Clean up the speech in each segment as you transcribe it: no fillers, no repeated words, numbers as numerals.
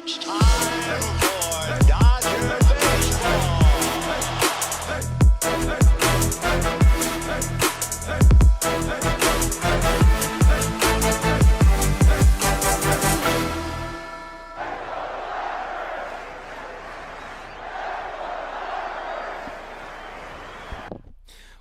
It's time for Dodger baseball.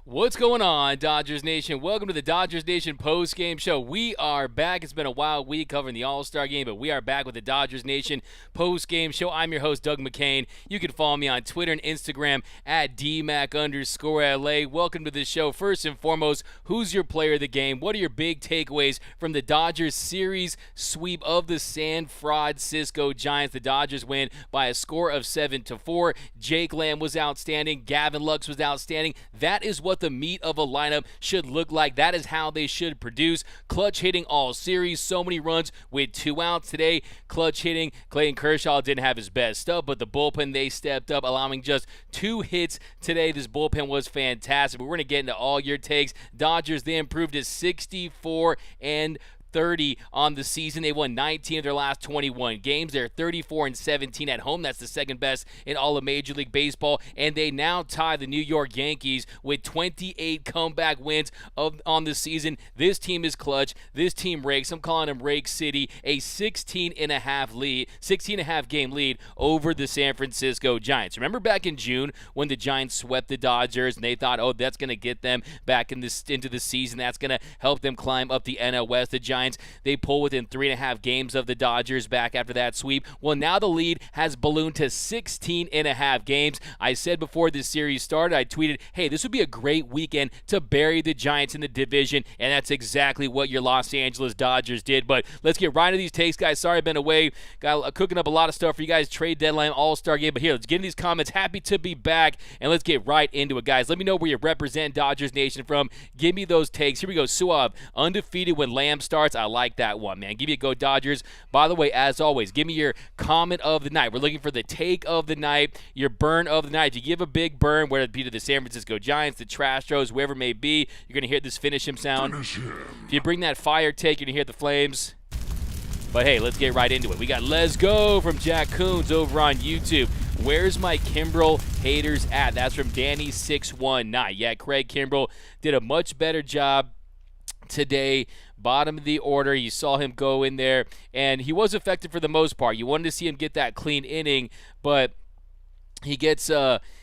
What's going on, Dodgers Nation? Welcome to the Dodgers Nation post-game show. We are back. It's been a wild week covering the All-Star game, but we are back with the Dodgers Nation post-game show. I'm your host, Doug McCain. You can follow me on Twitter and Instagram at DMac_LA. Welcome to the show. First and foremost, who's your player of the game? What are your big takeaways from the Dodgers series sweep of the San Francisco Giants? The Dodgers win by a score of 7-4. Jake Lamb was outstanding. Gavin Lux was outstanding. That is what the meat of a lineup should look like. That is how they should produce. Clutch hitting all series. So many runs with 2 outs today. Clutch hitting. Clayton Kershaw didn't have his best stuff, but the bullpen, they stepped up, allowing just 2 hits today. This bullpen was fantastic. We're going to get into all your takes. Dodgers, they improved to 64-30 on the season. They won 19 of their last 21 games. They're 34-17 at home. That's the second best in all of Major League Baseball. And they now tie the New York Yankees with 28 comeback wins on the season. This team is clutch. This team rakes. I'm calling them Rake City. A 16.5 game lead over the San Francisco Giants. Remember back in June when the Giants swept the Dodgers and they thought, oh, that's going to get them back into the season. That's going to help them climb up the NL West. The Giants, they pull within 3.5 games of the Dodgers back after that sweep. Well, now the lead has ballooned to 16.5 games. I said before this series started, I tweeted, hey, this would be a great weekend to bury the Giants in the division, and that's exactly what your Los Angeles Dodgers did. But let's get right into these takes, guys. Sorry I've been away. Got cooking up a lot of stuff for you guys. Trade deadline, All-Star game. But here, let's get into these comments. Happy to be back, and let's get right into it, guys. Let me know where you represent Dodgers Nation from. Give me those takes. Here we go. Suave, undefeated when Lamb starts. I like that one, man. Give me a go, Dodgers. By the way, as always, give me your comment of the night. We're looking for the take of the night, your burn of the night. If you give a big burn, whether it be to the San Francisco Giants, the Astros, whoever it may be, you're going to hear this finish him sound. If you bring that fire take, you're going to hear the flames. But hey, let's get right into it. We got Let's Go from Jack Coons over on YouTube. Where's my Kimbrel haters at? That's from Danny619. Yeah, Craig Kimbrel did a much better job today. Bottom of the order, you saw him go in there, and he was effective for the most part. You wanted to see him get that clean inning, but he gets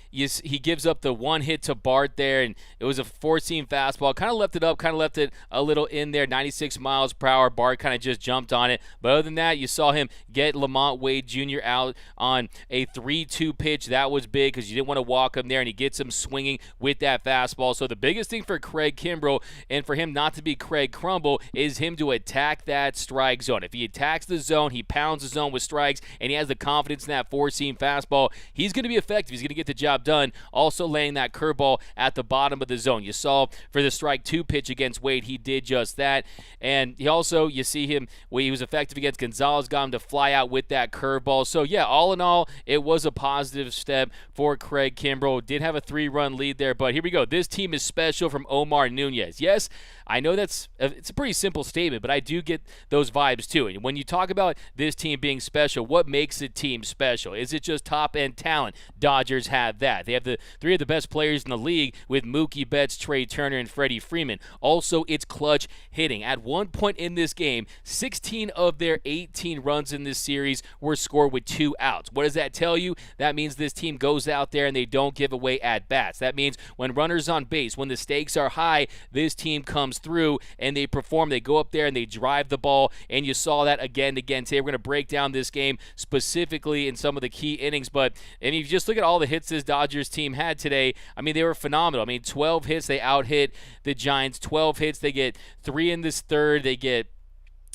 he gives up the one hit to Bart there, and it was a 4-seam fastball. Kind of left it up, kind of left it a little in there, 96 miles per hour. Bart kind of just jumped on it. But other than that, you saw him get Lamont Wade Jr. out on a 3-2 pitch. That was big because you didn't want to walk him there, and he gets him swinging with that fastball. So the biggest thing for Craig Kimbrel, and for him not to be Craig Crumble, is him to attack that strike zone. If he attacks the zone, he pounds the zone with strikes, and he has the confidence in that 4-seam fastball, he's going to be effective. He's going to get the job done. Also laying that curveball at the bottom of the zone. You saw for the strike 2 pitch against Wade, he did just that. And he also, you see him when he was effective against Gonzalez, got him to fly out with that curveball. So yeah, all in all, it was a positive step for Craig Kimbrel. Did have a 3-run lead there, but here we go. This team is special from Omar Nunez. Yes, I know it's a pretty simple statement, but I do get those vibes too. And when you talk about this team being special, what makes a team special? Is it just top-end talent? Dodgers have that. They have the 3 of the best players in the league with Mookie Betts, Trey Turner, and Freddie Freeman. Also, it's clutch hitting. At one point in this game, 16 of their 18 runs in this series were scored with 2 outs. What does that tell you? That means this team goes out there and they don't give away at-bats. That means when runners on base, when the stakes are high, this team comes through and they perform. They go up there and they drive the ball, and you saw that again and again today. We're going to break down this game specifically in some of the key innings, but if you just look at all the hits this Dodgers team had today, I mean, they were phenomenal. I mean, 12 hits, they out-hit the Giants. 12 hits, they get 3 in this third, they get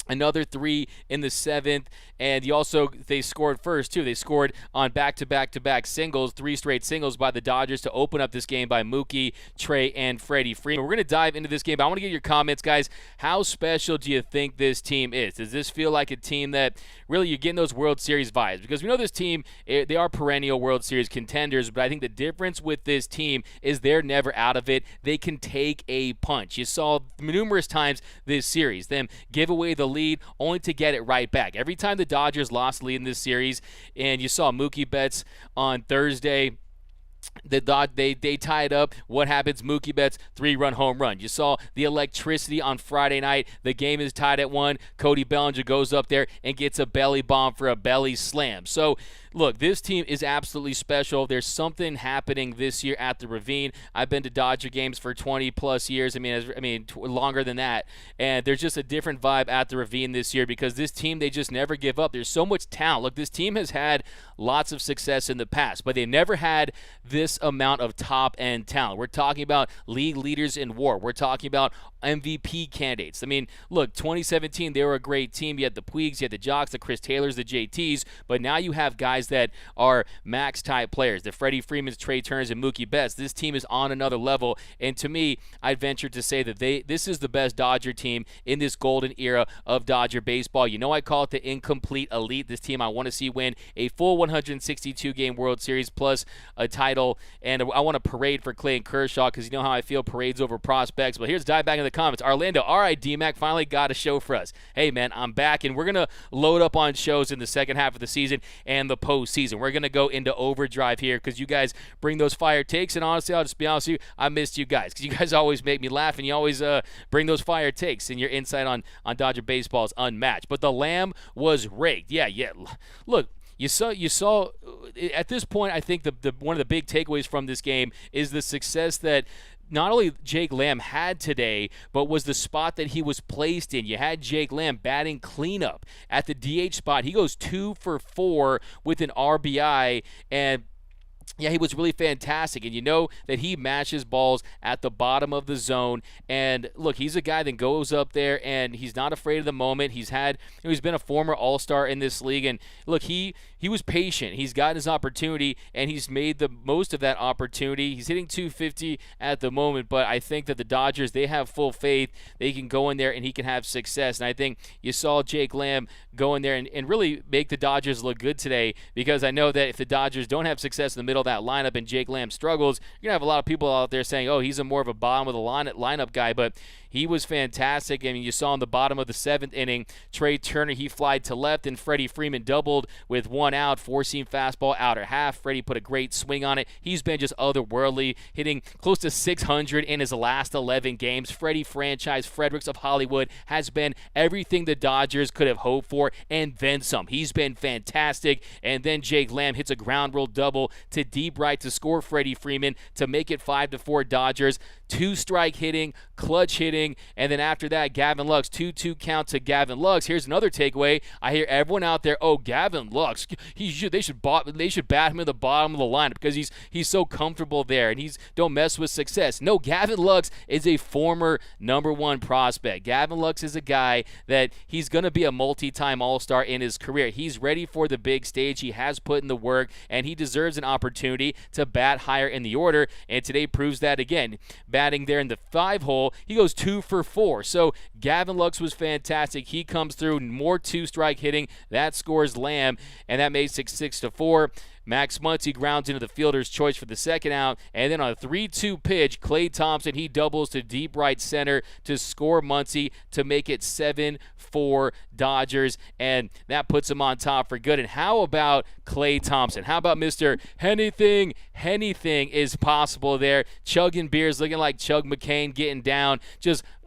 another 3 in the 7th, and they scored first too. They scored on back-to-back singles, 3 straight singles by the Dodgers to open up this game by Mookie, Trey, and Freddie Freeman. We're going to dive into this game, but I want to get your comments, guys. How special do you think this team is? Does this feel like a team that really you're getting those World Series vibes? Because we know this team, they are perennial World Series contenders, but I think the difference with this team is they're never out of it. They can take a punch. You saw numerous times this series them give away the lead only to get it right back. Every time the Dodgers lost the lead in this series, and you saw Mookie Betts on Thursday. They tie it up. What happens? Mookie Betts 3-run home run. You saw the electricity on Friday night. The game is tied at 1. Cody Bellinger goes up there and gets a belly bomb for a belly slam. So look, this team is absolutely special. There's something happening this year at the Ravine. I've been to Dodger games for 20 plus years. Longer than that. And there's just a different vibe at the Ravine this year because this team, they just never give up. There's so much talent. Look, this team has had lots of success in the past, but they never had this amount of top-end talent. We're talking about league leaders in WAR. We're talking about MVP candidates. I mean, look, 2017, they were a great team. You had the Puigs, you had the Jocks, the Chris Taylors, the JTs, but now you have guys that are max-type players, the Freddie Freemans, Trey Turners, and Mookie Betts. This team is on another level, and to me, I'd venture to say that this is the best Dodger team in this golden era of Dodger baseball. You know, I call it the incomplete elite. This team I want to see win a full 162-game World Series plus a title, and I want to parade for Clayton Kershaw because you know how I feel parades over prospects. But here's dive back in the comments. Orlando, all right, D-Mac finally got a show for us. Hey, man, I'm back, and we're going to load up on shows in the second half of the season and the postseason. We're going to go into overdrive here because you guys bring those fire takes, and honestly, I'll just be honest with you, I missed you guys because you guys always make me laugh, and you always bring those fire takes, and your insight on Dodger baseball is unmatched. But the Lamb was raked. Yeah. Look, You saw. At this point, I think the one of the big takeaways from this game is the success that not only Jake Lamb had today, but was the spot that he was placed in. You had Jake Lamb batting cleanup at the DH spot. He goes 2 for 4 with an RBI, and yeah, he was really fantastic, and you know that he matches balls at the bottom of the zone. And look, he's a guy that goes up there, and he's not afraid of the moment. He's been a former All-Star in this league, and look, he was patient. He's gotten his opportunity, and he's made the most of that opportunity. He's hitting 250 at the moment, but I think that the Dodgers, they have full faith. They can go in there, and he can have success. And I think you saw Jake Lamb go in there and really make the Dodgers look good today, because I know that if the Dodgers don't have success in the middle of that lineup and Jake Lamb struggles, you're going to have a lot of people out there saying, oh, he's more of a bottom of the lineup guy, but he was fantastic. I mean, you saw in the bottom of the 7th inning, Trey Turner, he flied to left, and Freddie Freeman doubled with 1 out, 4-seam fastball, outer half. Freddie put a great swing on it. He's been just otherworldly, hitting close to 600 in his last 11 games. Freddie franchise Fredericks of Hollywood has been everything the Dodgers could have hoped for, and then some. He's been fantastic. And then Jake Lamb hits a ground rule double to deep right to score Freddie Freeman to make it 5-4 Dodgers. 2-strike hitting, clutch hitting, and then after that, Gavin Lux, 2-2 count to Gavin Lux. Here's another takeaway. I hear everyone out there, oh, Gavin Lux, they should bat him in the bottom of the lineup because he's so comfortable there, and he's don't mess with success. No, Gavin Lux is a former #1 prospect. Gavin Lux is a guy that he's going to be a multi-time All-Star in his career. He's ready for the big stage. He has put in the work, and he deserves an opportunity to bat higher in the order, and today proves that again. Batting there in the 5 hole, he goes 2 for 4. So Gavin Lux was fantastic. He comes through, more 2-strike hitting. That scores Lamb, and that makes it 6-4. Max Muncy grounds into the fielder's choice for the 2nd out, and then on a 3-2 pitch, Clay Thompson, he doubles to deep right center to score Muncy to make it 7-4 Dodgers, and that puts him on top for good. And how about Clay Thompson? How about Mr. Anything is possible there, chugging beers, looking like Chug McCain, getting down,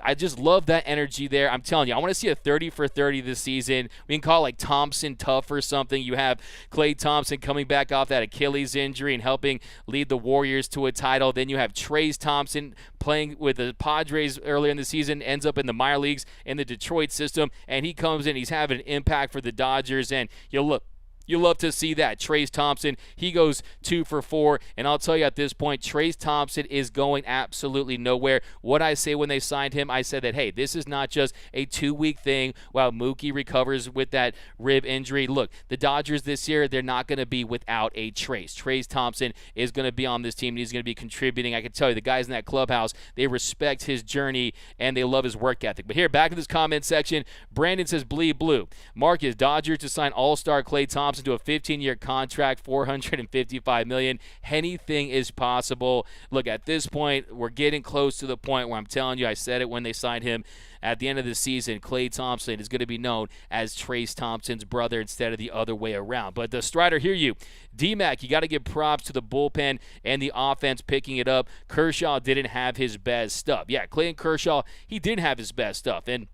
I just love that energy there. I'm telling you, I want to see a 30 for 30 this season. We can call it like Thompson tough or something. You have Clay Thompson coming back off that Achilles injury and helping lead the Warriors to a title. Then you have Trayce Thompson playing with the Padres earlier in the season, ends up in the minor leagues in the Detroit system, and he comes in, he's having an impact for the Dodgers, and you love to see that. Trayce Thompson, he goes 2 for 4, and I'll tell you at this point, Trayce Thompson is going absolutely nowhere. What I say when they signed him, I said that, hey, this is not just a 2-week thing while Mookie recovers with that rib injury. Look, the Dodgers this year, they're not going to be without a Trayce. Trayce Thompson is going to be on this team, and he's going to be contributing. I can tell you, the guys in that clubhouse, they respect his journey, and they love his work ethic. But here, back in this comment section, Brandon says, bleed blue. Marcus, Dodgers to sign All-Star Clay Thompson. Thompson to a 15-year contract, $455 million. Anything is possible. Look, at this point, we're getting close to the point where I'm telling you, I said it when they signed him. At the end of the season, Klay Thompson is going to be known as Trace Thompson's brother instead of the other way around. But Strider, hear you. D-Mac, you got to give props to the bullpen and the offense picking it up. Kershaw didn't have his best stuff. Yeah, Clayton Kershaw, he didn't have his best stuff. And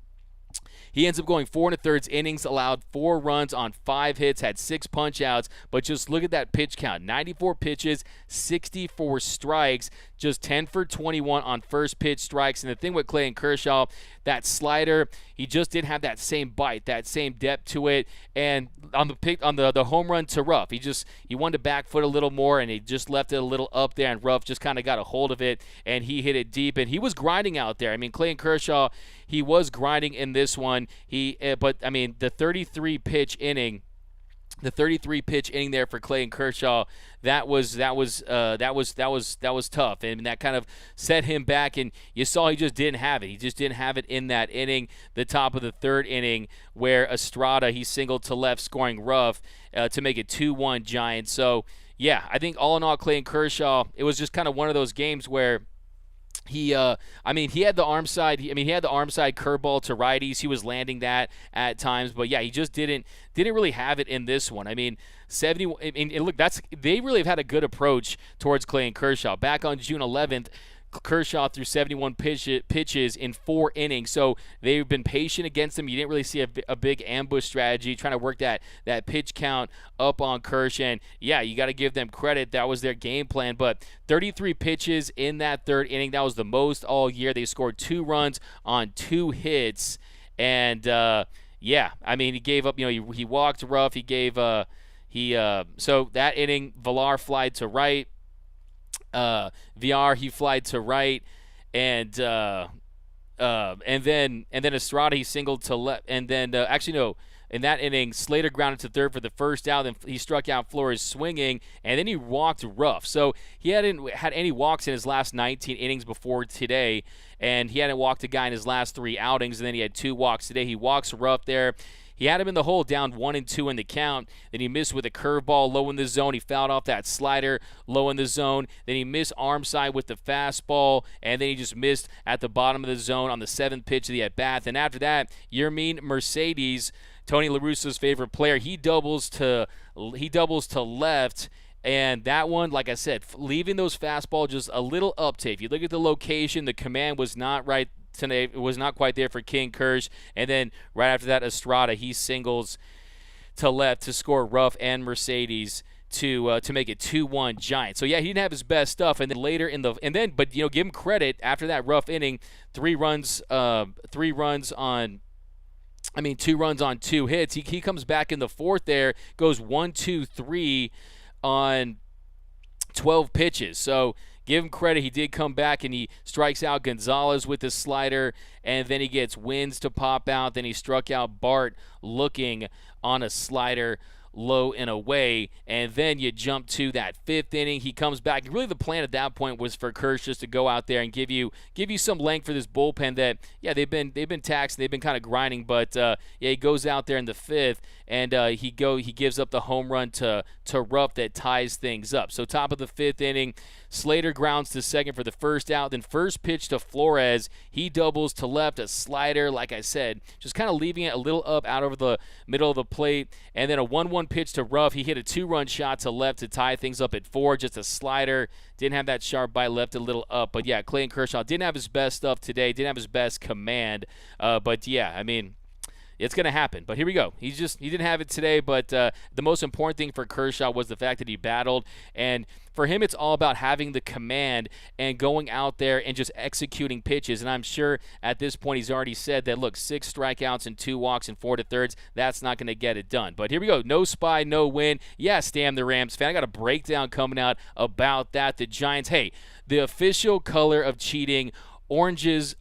he ends up going 4 1/3 innings, allowed 4 runs on 5 hits, had 6 punch-outs, but just look at that pitch count. 94 pitches, 64 strikes, just 10 for 21 on first pitch strikes. And the thing with Clayton Kershaw, that slider, he just didn't have that same bite, that same depth to it. And on the home run to Ruff, he wanted to back foot a little more, and he just left it a little up there, and Ruff just kind of got a hold of it, and he hit it deep. And he was grinding out there. I mean, Clayton Kershaw, he was grinding in this one. But I mean, the 33 pitch inning there for Clayton Kershaw, that was tough, and that kind of set him back. And you saw he just didn't have it. He just didn't have it in that inning, the top of the 3rd inning, where Estrada, he singled to left, scoring Ruff to make it 2-1 Giants. So yeah, I think all in all, Clayton Kershaw, it was just kind of one of those games where he had the arm side. He had the arm side curveball to righties. He was landing that at times, but yeah, he just didn't really have it in this one. I mean, 70. Look, they really have had a good approach towards Clayton Kershaw. Back on June 11th, Kershaw threw 71 pitches in 4 innings. So they've been patient against him. You didn't really see a big ambush strategy, trying to work that pitch count up on Kershaw. And yeah, you got to give them credit. That was their game plan. But 33 pitches in that 3rd inning, that was the most all year. They scored 2 runs on 2 hits. And yeah, I mean, he gave up. He walked Ruff. He gave so that inning, Villar flied to right. VR, he flied to right, and then Estrada, he singled to left, and then in that inning, Slater grounded to 3rd for the first out, and he struck out Flores swinging, and then he walked Ruff. So he hadn't had any walks in his last 19 innings before today, and he hadn't walked a guy in his last 3 outings, and then he had 2 walks today. He walks Ruff there. He had him in the hole, down 1-2 in the count. Then he missed with a curveball low in the zone. He fouled off that slider low in the zone. Then he missed arm side with the fastball, and then he just missed at the bottom of the zone on the 7th pitch of the at-bat. And after that, Yermin Mercedes, Tony La Russa's favorite player, he doubles to left. And that one, like I said, leaving those fastball just a little uptake. If you look at the location, the command was not right today. It was not quite there for King Kersh. And then right after that, Estrada, he singles to left to score Ruff and Mercedes to make it 2-1 Giants. So yeah, he didn't have his best stuff. And then later but give him credit after that rough inning, 2 runs on 2 hits. He comes back in the 4th there, goes 1-2-3 on 12 pitches. So give him credit. He did come back, and he strikes out Gonzalez with his slider, and then he gets Wins to pop out. Then he struck out Bart looking on a slider low and away. And then you jump to that 5th inning. He comes back. Really, the plan at that point was for Kersh just to go out there and give you some length for this bullpen that, yeah, they've been taxed. They've been kind of grinding, but yeah, he goes out there in the 5th, and he gives up the home run to Ruff that ties things up. So top of the 5th inning, Slater grounds to second for the first out. Then first pitch to Flores, he doubles to left, a slider, like I said, just kind of leaving it a little up out over the middle of the plate. And then a 1-1 pitch to Ruff. He hit a 2-run shot to left to tie things up at 4, just a slider. Didn't have that sharp bite, left a little up. But yeah, Clayton Kershaw didn't have his best stuff today, didn't have his best command. But yeah, I mean, it's going to happen. But here we go. He didn't have it today, but the most important thing for Kershaw was the fact that he battled. And for him, it's all about having the command and going out there and just executing pitches. And I'm sure at this point he's already said that, look, 6 strikeouts and 2 walks and 4 2/3, that's not going to get it done. But here we go. No spy, no win. Yeah, Stam the Rams fan. I got a breakdown coming out about that. The Giants, hey, the official color of cheating cheaters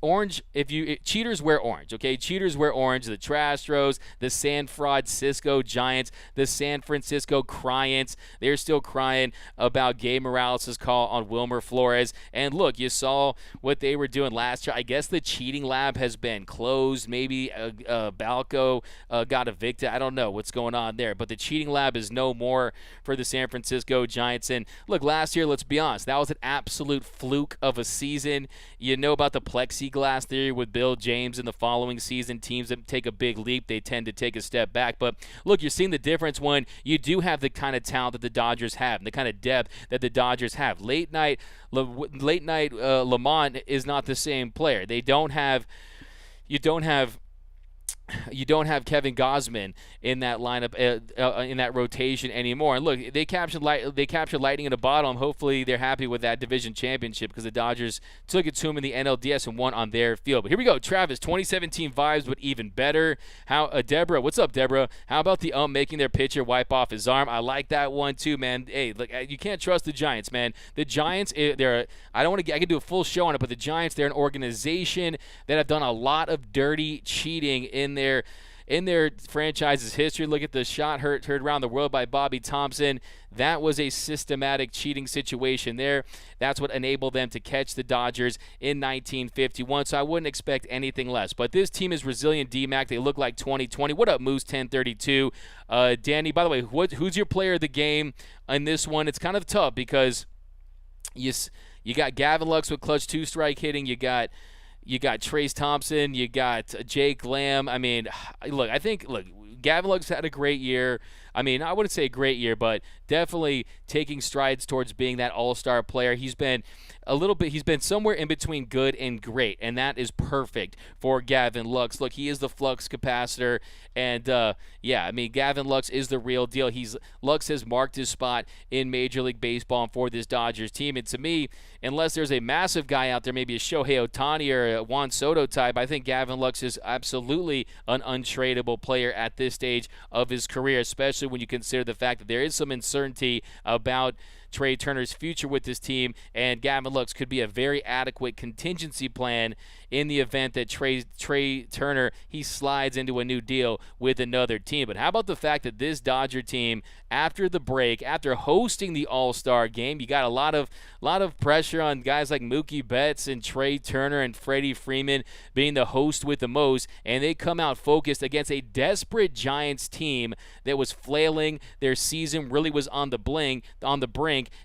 wear orange, okay? Cheaters wear orange. The Trastros, the San Francisco Giants, the San Francisco Cryants, they're still crying about Gabe Morales' call on Wilmer Flores. And look, you saw what they were doing last year. I guess the cheating lab has been closed. Maybe Balco got evicted. I don't know what's going on there. But the cheating lab is no more for the San Francisco Giants. And look, last year, let's be honest, that was an absolute fluke of a season. You know about the plexiglass theory with Bill James in the following season. Teams that take a big leap, they tend to take a step back. But look, you're seeing the difference when you do have the kind of talent that the Dodgers have and the kind of depth that the Dodgers have. Late night Lamont is not the same player. You don't have Kevin Gausman in that lineup, in that rotation anymore. And look, they captured lightning in a bottle. Hopefully they're happy with that division championship because the Dodgers took it to them in the NLDS and won on their field. But here we go, Travis, 2017 vibes, but even better. Deborah, what's up, Deborah? How about the making their pitcher wipe off his arm? I like that one too, man. Hey, look, you can't trust the Giants, man. The Giants, I can do a full show on it, but the Giants, they're an organization that have done a lot of dirty cheating in their franchise's history. Look at the shot heard around the world by Bobby Thompson. That was a systematic cheating situation there. That's what enabled them to catch the Dodgers in 1951, so I wouldn't expect anything less. But this team is resilient, D-Mac. They look like 2020. What up, Moose 1032? Danny, by the way, who's your player of the game in this one? It's kind of tough because you got Gavin Lux with clutch two-strike hitting. You got Trace Thompson. You got Jake Lamb. I mean, look, Gavin Lux had a great year. I mean, I wouldn't say a great year, but definitely taking strides towards being that all-star player. He's been somewhere in between good and great, and that is perfect for Gavin Lux. Look, he is the flux capacitor, and Gavin Lux is the real deal. Lux has marked his spot in Major League Baseball and for this Dodgers team, and to me, unless there's a massive guy out there, maybe a Shohei Ohtani or a Juan Soto type, I think Gavin Lux is absolutely an untradeable player at this stage of his career, especially when you consider the fact that there is some uncertainty about Trey Turner's future with this team, and Gavin Lux could be a very adequate contingency plan in the event that Trey Turner, he slides into a new deal with another team. But how about the fact that this Dodger team, after the break, after hosting the All-Star game, you got a lot of pressure on guys like Mookie Betts and Trey Turner and Freddie Freeman being the host with the most, and they come out focused against a desperate Giants team that was flailing. Their season really was on the brink,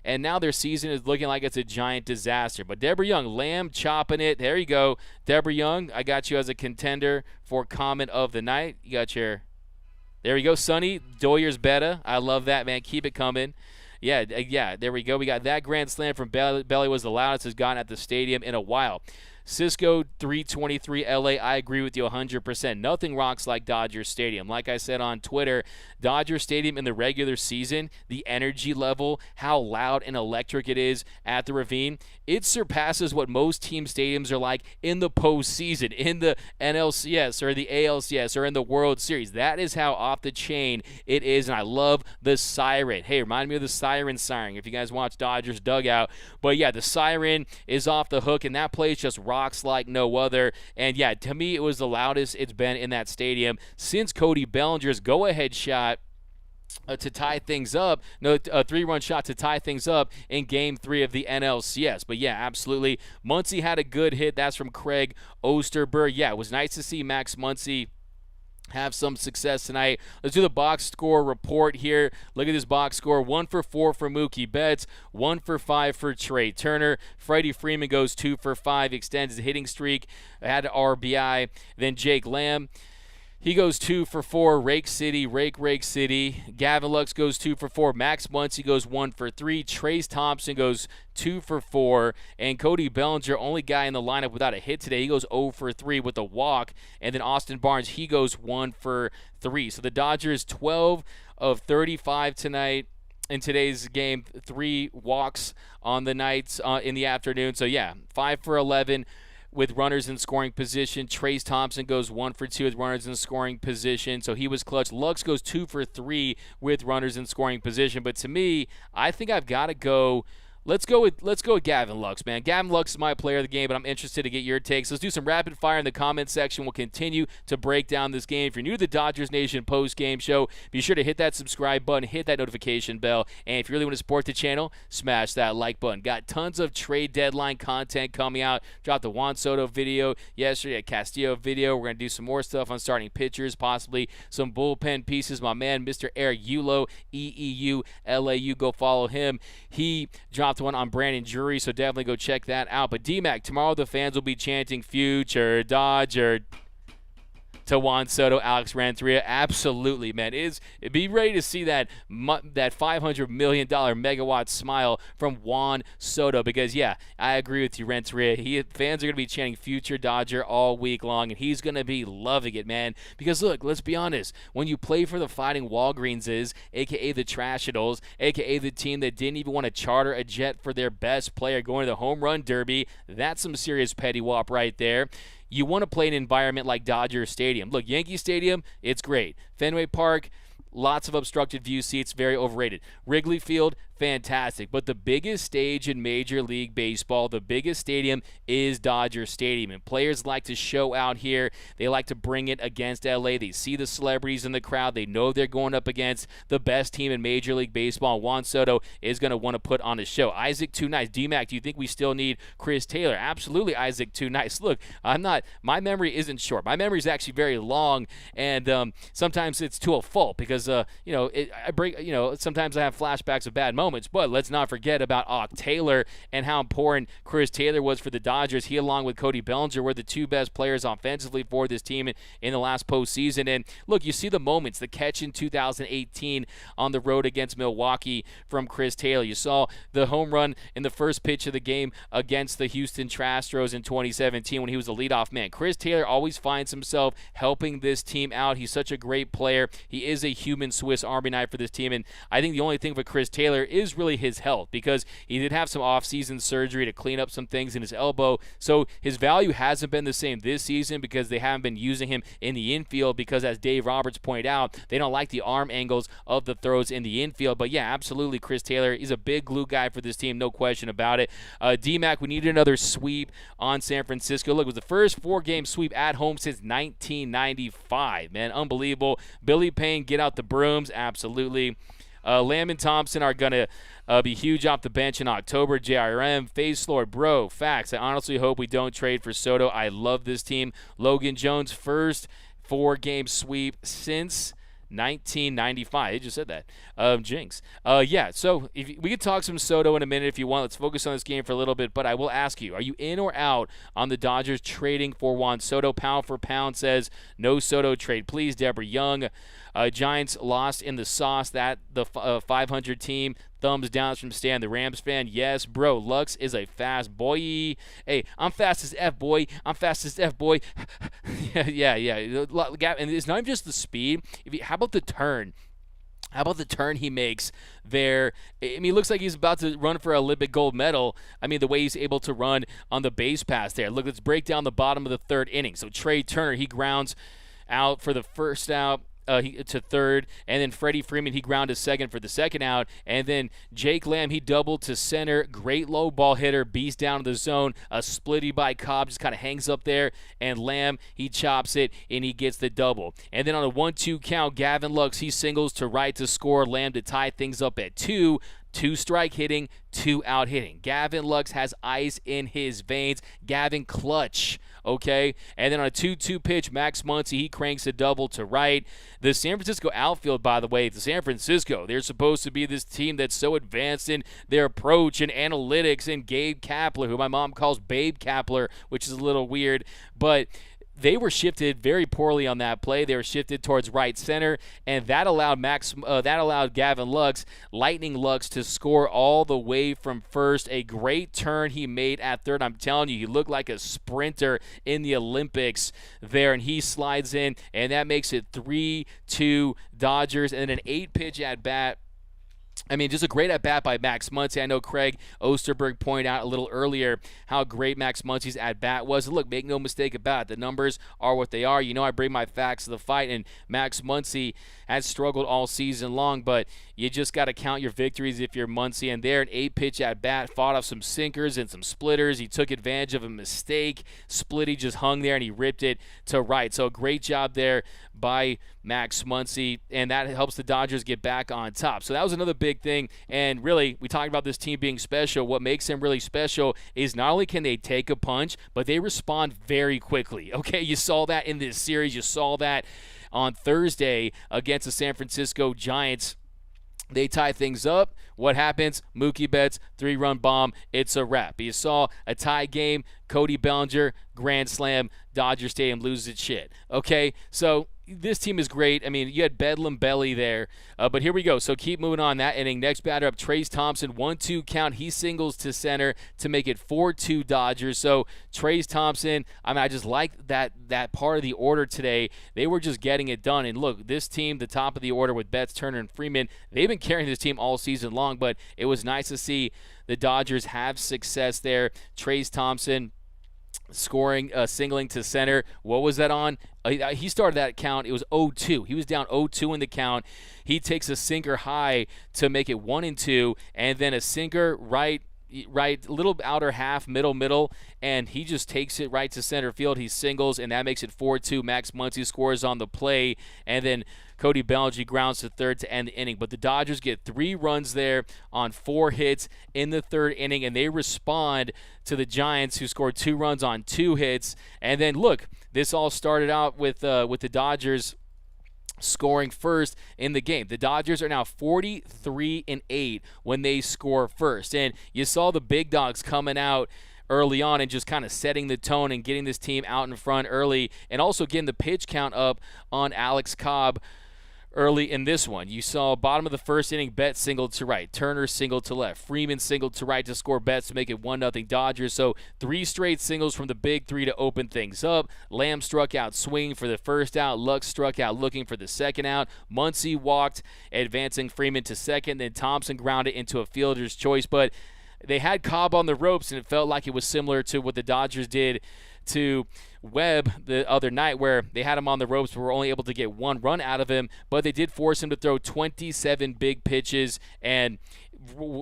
and now their season is looking like it's a giant disaster. But Deborah Young, Lamb chopping it. There you go. Deborah Young, I got you as a contender for comment of the night. You got there we go, Sonny Doyer's better. I love that, man. Keep it coming. Yeah, there we go. We got that grand slam from Belly was the loudest has gone at the stadium in a while. Cisco 323 LA, I agree with you 100%. Nothing rocks like Dodger Stadium. Like I said on Twitter, Dodger Stadium in the regular season, the energy level, how loud and electric it is at the Ravine, it surpasses what most team stadiums are like in the postseason, in the NLCS or the ALCS or in the World Series. That is how off the chain it is, and I love the siren. Hey, remind me of the siren if you guys watch Dodgers Dugout. But yeah, the siren is off the hook, and that place just rocks like no other. And yeah, to me, it was the loudest it's been in that stadium since Cody Bellinger's go-ahead shot to tie things up, a 3-run shot to tie things up in Game 3 of the NLCS. But yeah, absolutely. Muncy had a good hit. That's from Craig Osterberg. Yeah, it was nice to see Max Muncy have some success tonight. Let's do the box score report here. Look at this box score. 1 for 4 for Mookie Betts, 1 for 5 for Trey Turner. Freddie Freeman goes 2 for 5, extends his hitting streak, had an RBI. Then Jake Lamb, he goes 2 for 4. Rake City. Gavin Lux goes 2 for 4. Max Muncy goes 1 for 3. Trace Thompson goes 2 for 4. And Cody Bellinger, only guy in the lineup without a hit today, he goes 0 for 3 with a walk. And then Austin Barnes, he goes 1 for 3. So the Dodgers 12 of 35 tonight. In today's game, 3 walks on the nights in the afternoon. So yeah, 5 for 11. With runners in scoring position. Trace Thompson goes 1 for 2 with runners in scoring position, so he was clutch. Lux goes 2 for 3 with runners in scoring position. But to me, I think I've got to go Let's go with Gavin Lux, man. Gavin Lux is my player of the game, but I'm interested to get your takes. Let's do some rapid fire in the comment section. We'll continue to break down this game. If you're new to the Dodgers Nation post-game show, be sure to hit that subscribe button, hit that notification bell, and if you really want to support the channel, smash that like button. Got tons of trade deadline content coming out. Dropped the Juan Soto video yesterday, a Castillo video. We're going to do some more stuff on starting pitchers, possibly some bullpen pieces. My man, Mr. Eric Eulau, EEULAU, go follow him. He dropped one on Brandon Drury, so definitely go check that out. But D-Mac, tomorrow the fans will be chanting "Future Dodger" to Juan Soto, Alex Renteria. Absolutely, man. Be ready to see that $500 million megawatt smile from Juan Soto because, yeah, I agree with you, Renteria. Fans are going to be chanting "Future Dodger" all week long, and he's going to be loving it, man. Because, look, let's be honest. When you play for the Fighting Walgreenses, a.k.a. the Trashadals, a.k.a. the team that didn't even want to charter a jet for their best player going to the home run derby, that's some serious petty wop right there. You want to play in an environment like Dodger Stadium. Look, Yankee Stadium, it's great. Fenway Park, lots of obstructed view seats, very overrated. Wrigley Field, fantastic. But the biggest stage in Major League Baseball, the biggest stadium is Dodger Stadium. And players like to show out here. They like to bring it against LA. They see the celebrities in the crowd. They know they're going up against the best team in Major League Baseball. Juan Soto is going to want to put on a show. Isaac Too Nice. D-Mac, do you think we still need Chris Taylor? Absolutely, Isaac Too Nice. Look, my memory isn't short. My memory is actually very long, and sometimes it's to a fault because, sometimes I have flashbacks of bad moments. But let's not forget about Taylor and how important Chris Taylor was for the Dodgers. He, along with Cody Bellinger, were the two best players offensively for this team in the last postseason. And look, you see the moments, the catch in 2018 on the road against Milwaukee from Chris Taylor. You saw the home run in the first pitch of the game against the Houston Astros in 2017 when he was the leadoff man. Chris Taylor always finds himself helping this team out. He's such a great player. He is a human Swiss Army knife for this team. And I think the only thing for Chris Taylor is really his health because he did have some off-season surgery to clean up some things in his elbow. So his value hasn't been the same this season because they haven't been using him in the infield because, as Dave Roberts pointed out, they don't like the arm angles of the throws in the infield. But, yeah, absolutely, Chris Taylor is a big glue guy for this team, no question about it. D-Mac, we needed another sweep on San Francisco. Look, it was the first four-game sweep at home since 1995, man. Unbelievable. Billy Payne, get out the brooms, absolutely. Lamb and Thompson are going to be huge off the bench in October. JRM, Face Lord, bro, facts. I honestly hope we don't trade for Soto. I love this team. Logan Jones, first four-game sweep since 1995. They just said that. Jinx. So we could talk some Soto in a minute if you want. Let's focus on this game for a little bit, but I will ask you, are you in or out on the Dodgers trading for Juan Soto? Pound for pound says no Soto trade, please. Deborah Young. Giants lost in the sauce. That the 500 team. Thumbs down from Stan, the Rams fan. Yes, bro. Lux is a fast boy. Hey, I'm fast as F, boy. I'm fast as F, boy. yeah. And it's not even just the speed. How about the turn? How about the turn he makes there? I mean, it looks like he's about to run for an Olympic gold medal. I mean, the way he's able to run on the base pass there. Look, let's break down the bottom of the third inning. So Trey Turner, he grounds out for the first out. To third, and then Freddie Freeman, he grounded second for the second out, and then Jake Lamb, he doubled to center. Great low ball hitter, beast down to the zone. A splitty by Cobb, just kind of hangs up there, and Lamb, he chops it, and he gets the double. And then on a 1-2 count, Gavin Lux, he singles to right to score. Lamb to tie things up at 2. 2 strike hitting, 2 out hitting. Gavin Lux has ice in his veins. Gavin clutch, okay? And then on a 2-2 pitch, Max Muncy, he cranks a double to right. The San Francisco outfield, by the way, they're supposed to be this team that's so advanced in their approach and analytics, and Gabe Kapler, who my mom calls Babe Kapler, which is a little weird, but they were shifted very poorly on that play. They were shifted towards right center, and that allowed Gavin Lux, Lightning Lux, to score all the way from first. A great turn he made at third. I'm telling you, he looked like a sprinter in the Olympics there, and he slides in, and that makes it 3-2 Dodgers, and then an 8-pitch at bat I mean, just a great at-bat by Max Muncy. I know Craig Osterberg pointed out a little earlier how great Max Muncy's at-bat was. And look, make no mistake about it. The numbers are what they are. You know I bring my facts to the fight, and Max Muncy has struggled all season long, but you just got to count your victories if you're Muncy. And there, an 8-pitch at-bat, fought off some sinkers and some splitters. He took advantage of a mistake. Splitty just hung there, and he ripped it to right. So great job there by Max Muncy, and that helps the Dodgers get back on top. So that was another big thing, and really, we talked about this team being special. What makes them really special is not only can they take a punch, but they respond very quickly. Okay, you saw that in this series. You saw that on Thursday against the San Francisco Giants. They tie things up. What happens? Mookie Betts, 3-run bomb. It's a wrap. You saw a tie game. Cody Bellinger, grand slam. Dodger Stadium loses its shit. Okay, so this team is great. I mean, you had Bedlam Belly there. But here we go. So keep moving on that inning. Next batter up, Trayce Thompson. 1-2 count. He singles to center to make it 4-2 Dodgers. So Trayce Thompson, I mean, I just like that part of the order today. They were just getting it done. And look, this team, the top of the order with Betts, Turner, and Freeman, they've been carrying this team all season long. But it was nice to see the Dodgers have success there. Trayce Thompson scoring, singling to center. What was that on? He started that count. It was 0-2. He was down 0-2 in the count. He takes a sinker high to make it 1-2, and then a sinker right, little outer half, middle, and he just takes it right to center field. He singles, and that makes it 4-2. Max Muncy scores on the play, and then Cody Bellinger grounds to third to end the inning. But the Dodgers get 3 runs there on 4 hits in the third inning, and they respond to the Giants, who scored 2 runs on 2 hits. And then, look, this all started out with the Dodgers scoring first in the game. The Dodgers are now 43-8 when they score first. And you saw the big dogs coming out early on and just kind of setting the tone and getting this team out in front early, and also getting the pitch count up on Alex Cobb early in this one. You saw bottom of the first inning, Betts singled to right, Turner singled to left, Freeman singled to right to score Betts to make it 1-0 Dodgers. So 3 straight singles from the big 3 to open things up. Lamb struck out swinging for the first out. Lux struck out looking for the second out. Muncy walked, advancing Freeman to second. Then Thompson grounded into a fielder's choice. But they had Cobb on the ropes, and it felt like it was similar to what the Dodgers did to Webb the other night, where they had him on the ropes but were only able to get 1 run out of him. But they did force him to throw 27 big pitches, and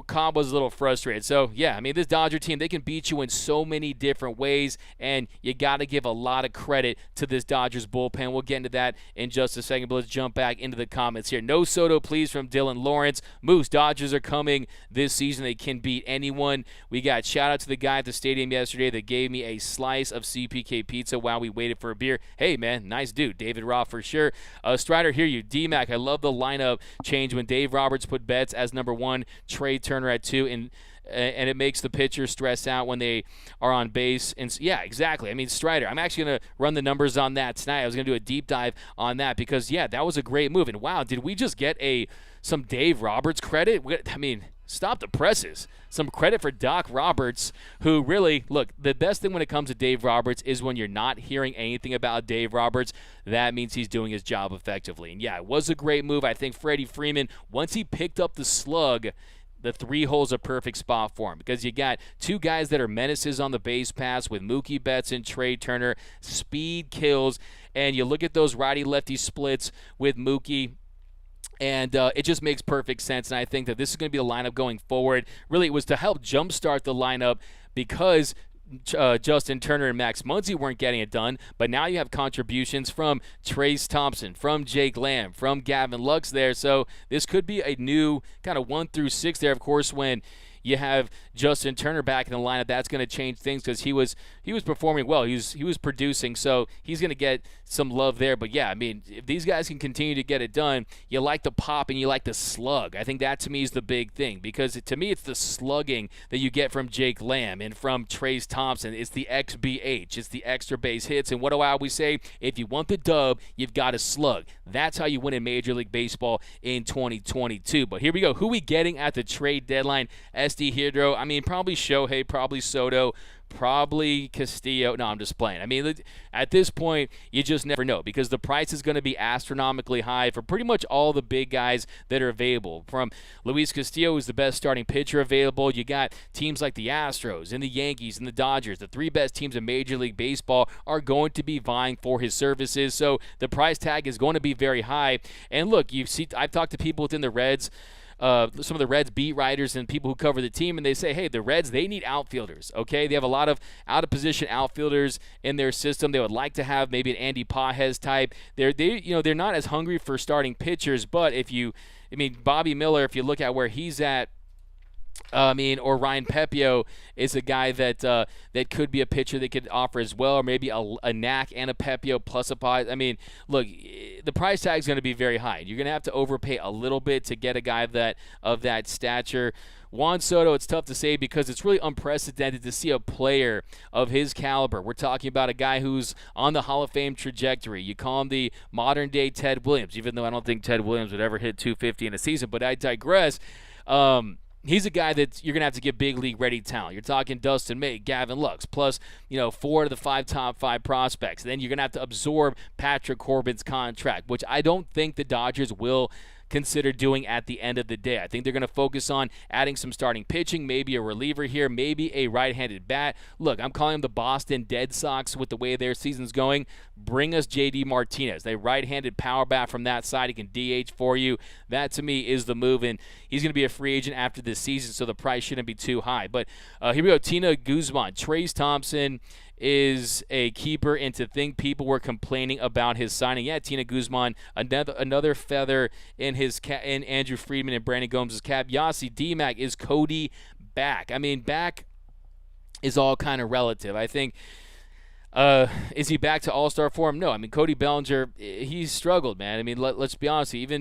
Cobb was a little frustrated. So, yeah, I mean, this Dodger team, they can beat you in so many different ways, and you got to give a lot of credit to this Dodgers bullpen. We'll get into that in just a second, but let's jump back into the comments here. No Soto, please, from Dylan Lawrence. Moose, Dodgers are coming this season. They can beat anyone. We got shout out to the guy at the stadium yesterday that gave me a slice of CPK pizza while we waited for a beer. Hey, man, nice dude. David Roth for sure. Strider, hear you. D-Mac, I love the lineup change when Dave Roberts put Betts as number 1, Trey Turner at 2, and it makes the pitcher stress out when they are on base. And yeah, exactly. I mean, Strider, I'm actually going to run the numbers on that tonight. I was going to do a deep dive on that because, yeah, that was a great move. And, wow, did we just get some Dave Roberts credit? I mean, stop the presses. Some credit for Doc Roberts, who really, look, the best thing when it comes to Dave Roberts is when you're not hearing anything about Dave Roberts. That means he's doing his job effectively. And, yeah, it was a great move. I think Freddie Freeman, once he picked up the slug, the 3 hole's a perfect spot for him because you got 2 guys that are menaces on the base pass with Mookie Betts and Trey Turner. Speed kills, and you look at those righty-lefty splits with Mookie, and it just makes perfect sense, and I think that this is going to be the lineup going forward. Really, it was to help jumpstart the lineup because Justin Turner and Max Muncy weren't getting it done, but now you have contributions from Trayce Thompson, from Jake Lamb, from Gavin Lux there, so this could be a new kind of 1 through 6 there. Of course, when you have Justin Turner back in the lineup, that's going to change things because he was performing well. He was producing, so he's going to get some love there. But, yeah, I mean, if these guys can continue to get it done, you like the pop and you like the slug. I think that, to me, is the big thing because, to me, it's the slugging that you get from Jake Lamb and from Trayce Thompson. It's the XBH. It's the extra base hits. And what do I always say? If you want the dub, you've got to slug. That's how you win in Major League Baseball in 2022. But here we go. Who we getting at the trade deadline? SD Hydro. I mean, probably Shohei, probably Soto, probably Castillo. No, I'm just playing. I mean, at this point, you just never know because the price is going to be astronomically high for pretty much all the big guys that are available. From Luis Castillo, who's the best starting pitcher available, you got teams like the Astros and the Yankees and the Dodgers. The three best teams in Major League Baseball are going to be vying for his services, so the price tag is going to be very high. And look, I've talked to people within the Reds, some of the Reds beat writers and people who cover the team, and they say, hey, the Reds, they need outfielders, okay? They have a lot of out-of-position outfielders in their system. They would like to have maybe an Andy Pages type. They're not as hungry for starting pitchers, but Bobby Miller, if you look at where he's at, or Ryan Pepio is a guy that could be a pitcher that could offer as well, or maybe a Knack and a Pepio plus a Paz. I mean, look, the price tag is going to be very high. You're going to have to overpay a little bit to get a guy of that stature. Juan Soto, it's tough to say because it's really unprecedented to see a player of his caliber. We're talking about a guy who's on the Hall of Fame trajectory. You call him the modern-day Ted Williams, even though I don't think Ted Williams would ever hit 250 in a season, but I digress. He's a guy that you're going to have to give big league ready talent. You're talking Dustin May, Gavin Lux, plus 4 of the 5 top 5 prospects. Then you're going to have to absorb Patrick Corbin's contract, which I don't think the Dodgers will consider doing at the end of the day. I think they're going to focus on adding some starting pitching, maybe a reliever here, maybe a right-handed bat. Look, I'm calling them the Boston Dead Sox with the way their season's going. Bring us J.D. Martinez, a right-handed power bat from that side. He can DH for you. That, to me, is the move, and he's going to be a free agent after this season, so the price shouldn't be too high. But here we go. Tina Guzman. Trace Thompson is a keeper, and to think people were complaining about his signing. Yeah, Tina Guzman, another feather in in Andrew Friedman and Brandon Gomes' cap. Yossi D-Mac, is Cody back? I mean, back is all kind of relative. I think, is he back to all-star form? No. I mean, Cody Bellinger, he's struggled, man. I mean, let's be honest. There's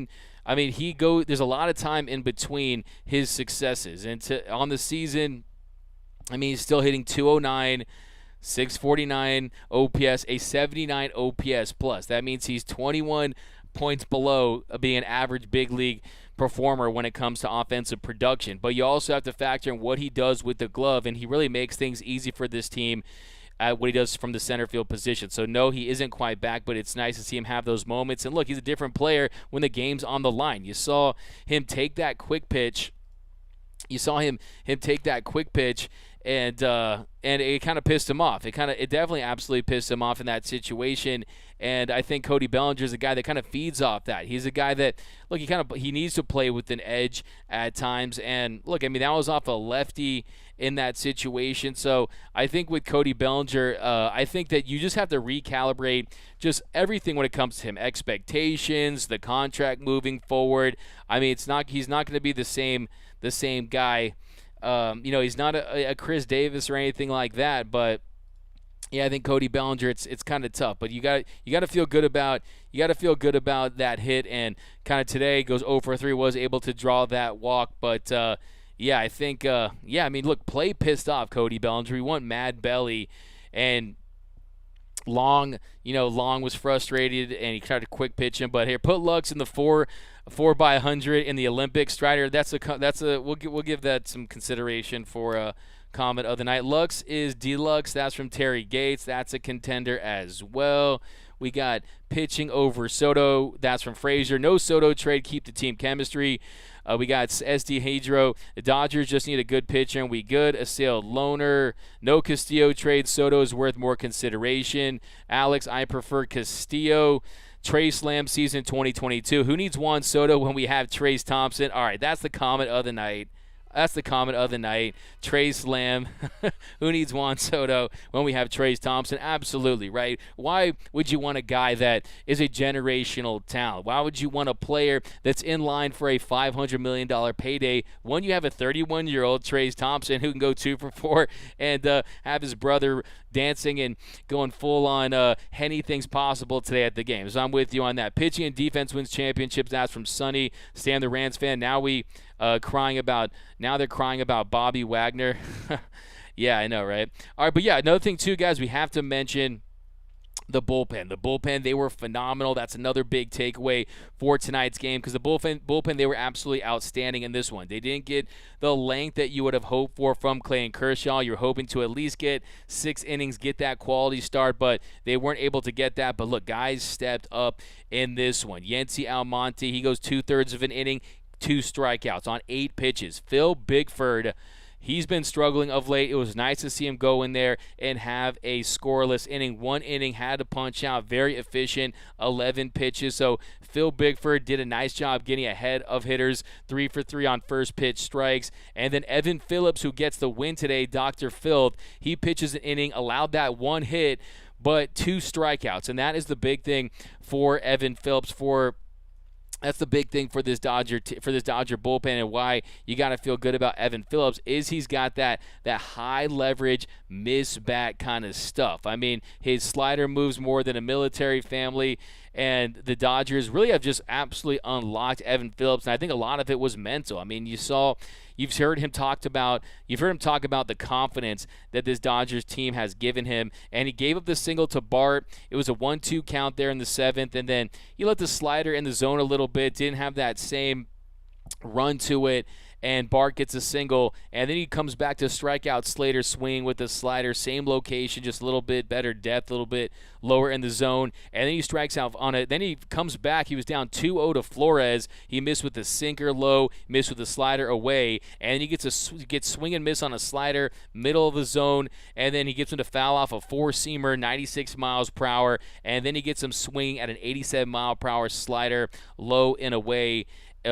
a lot of time in between his successes. And on the season, I mean, he's still hitting 209, 649 OPS, a 79 OPS plus. That means he's 21 points below being an average big league performer when it comes to offensive production. But you also have to factor in what he does with the glove, and he really makes things easy for this team at what he does from the center field position. So, no, he isn't quite back, but it's nice to see him have those moments. And, look, he's a different player when the game's on the line. You saw him take that quick pitch. And it kind of pissed him off. It definitely absolutely pissed him off in that situation. And I think Cody Bellinger is a guy that kind of feeds off that. He's a guy that, look, he needs to play with an edge at times. And look, I mean, that was off a lefty in that situation. So I think with Cody Bellinger, I think that you just have to recalibrate just everything when it comes to him. Expectations, the contract moving forward. I mean, he's not going to be the same guy. He's not a Chris Davis or anything like that, but yeah, I think Cody Bellinger, it's kind of tough, but you got to feel good about that hit, and kind of today goes 0 for 3, was able to draw that walk, but I think look, play pissed off, Cody Bellinger. You want mad belly, and Long was frustrated and he tried to quick pitch him, but here, put Lux in the 4x100 in the Olympics. Strider, we'll give that some consideration for a comment of the night. Lux is deluxe. That's from Terry Gates. That's a contender as well. We got pitching over Soto. That's from Frazier. No Soto trade. Keep the team chemistry. We got SD Hydro. The Dodgers just need a good pitcher, and we good. A sailed loner. No Castillo trade. Soto is worth more consideration. Alex, I prefer Castillo. Trey Slam season 2022. Who needs Juan Soto when we have Trace Thompson? All right, that's the comment of the night. Trey Slam. Who needs Juan Soto when we have Trace Thompson? Absolutely, right? Why would you want a guy that is a generational talent? Why would you want a player that's in line for a $500 million payday when you have a 31-year-old Trace Thompson who can go 2 for 4 and have his brother dancing and going full on anything's possible today at the game? So I'm with you on that. Pitching and defense wins championships. That's from Sonny. Stan the Rams fan. Now they're crying about Bobby Wagner. Yeah, I know, right? All right, but yeah, another thing too, guys, we have to mention the bullpen. The bullpen, they were phenomenal. That's another big takeaway for tonight's game because the bullpen, they were absolutely outstanding in this one. They didn't get the length that you would have hoped for from Clayton Kershaw. You're hoping to at least get 6 innings, get that quality start, but they weren't able to get that. But look, guys stepped up in this one. Yency Almonte, he goes 2/3 of an inning, 2 strikeouts on 8 pitches. Phil Bickford, he's been struggling of late. It was nice to see him go in there and have a scoreless inning. 1 inning, had to punch out, very efficient, 11 pitches. So Phil Bickford did a nice job getting ahead of hitters, 3 for 3 on first pitch strikes. And then Evan Phillips, who gets the win today, Dr. Phil, he pitches an inning, allowed that 1 hit, but 2 strikeouts. And that is the big thing for Evan Phillips, that's the big thing for this Dodger bullpen, and why you got to feel good about Evan Phillips is he's got that high leverage miss bat kind of stuff. I mean, his slider moves more than a military family, and the Dodgers really have just absolutely unlocked Evan Phillips, and I think a lot of it was mental. I mean, you've heard him talk about the confidence that this Dodgers team has given him, and he gave up the single to Bart. It was a 1-2 count there in the 7th, and then he let the slider in the zone a little bit, didn't have that same run to it, and Bart gets a single, and then he comes back to strike out Slater swinging with the slider, same location, just a little bit better depth, a little bit lower in the zone, and then he strikes out on it. Then he comes back. He was down 2-0 to Flores. He missed with the sinker low, missed with the slider away, and he gets swing and miss on a slider, middle of the zone, and then he gets him to foul off a 4-seamer, 96 miles per hour, and then he gets him swinging at an 87 mile per hour slider, low and away,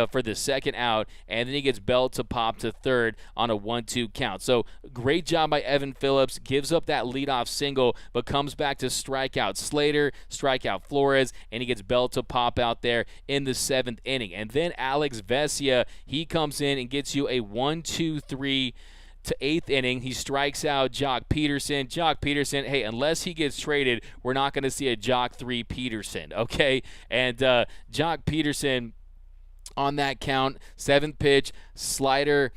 for the second out, and then he gets Bell to pop to third on a 1-2 count. So great job by Evan Phillips, gives up that leadoff single, but comes back to strike out Slater, strike out Flores, and he gets Bell to pop out there in the 7th inning. And then Alex Vesia, he comes in and gets you a 1-2-3 to 8th inning. He strikes out Jock Peterson. Jock Peterson, hey, unless he gets traded, we're not going to see a Jock 3 Peterson, okay? And Jock Peterson, on that count, 7th pitch, slider,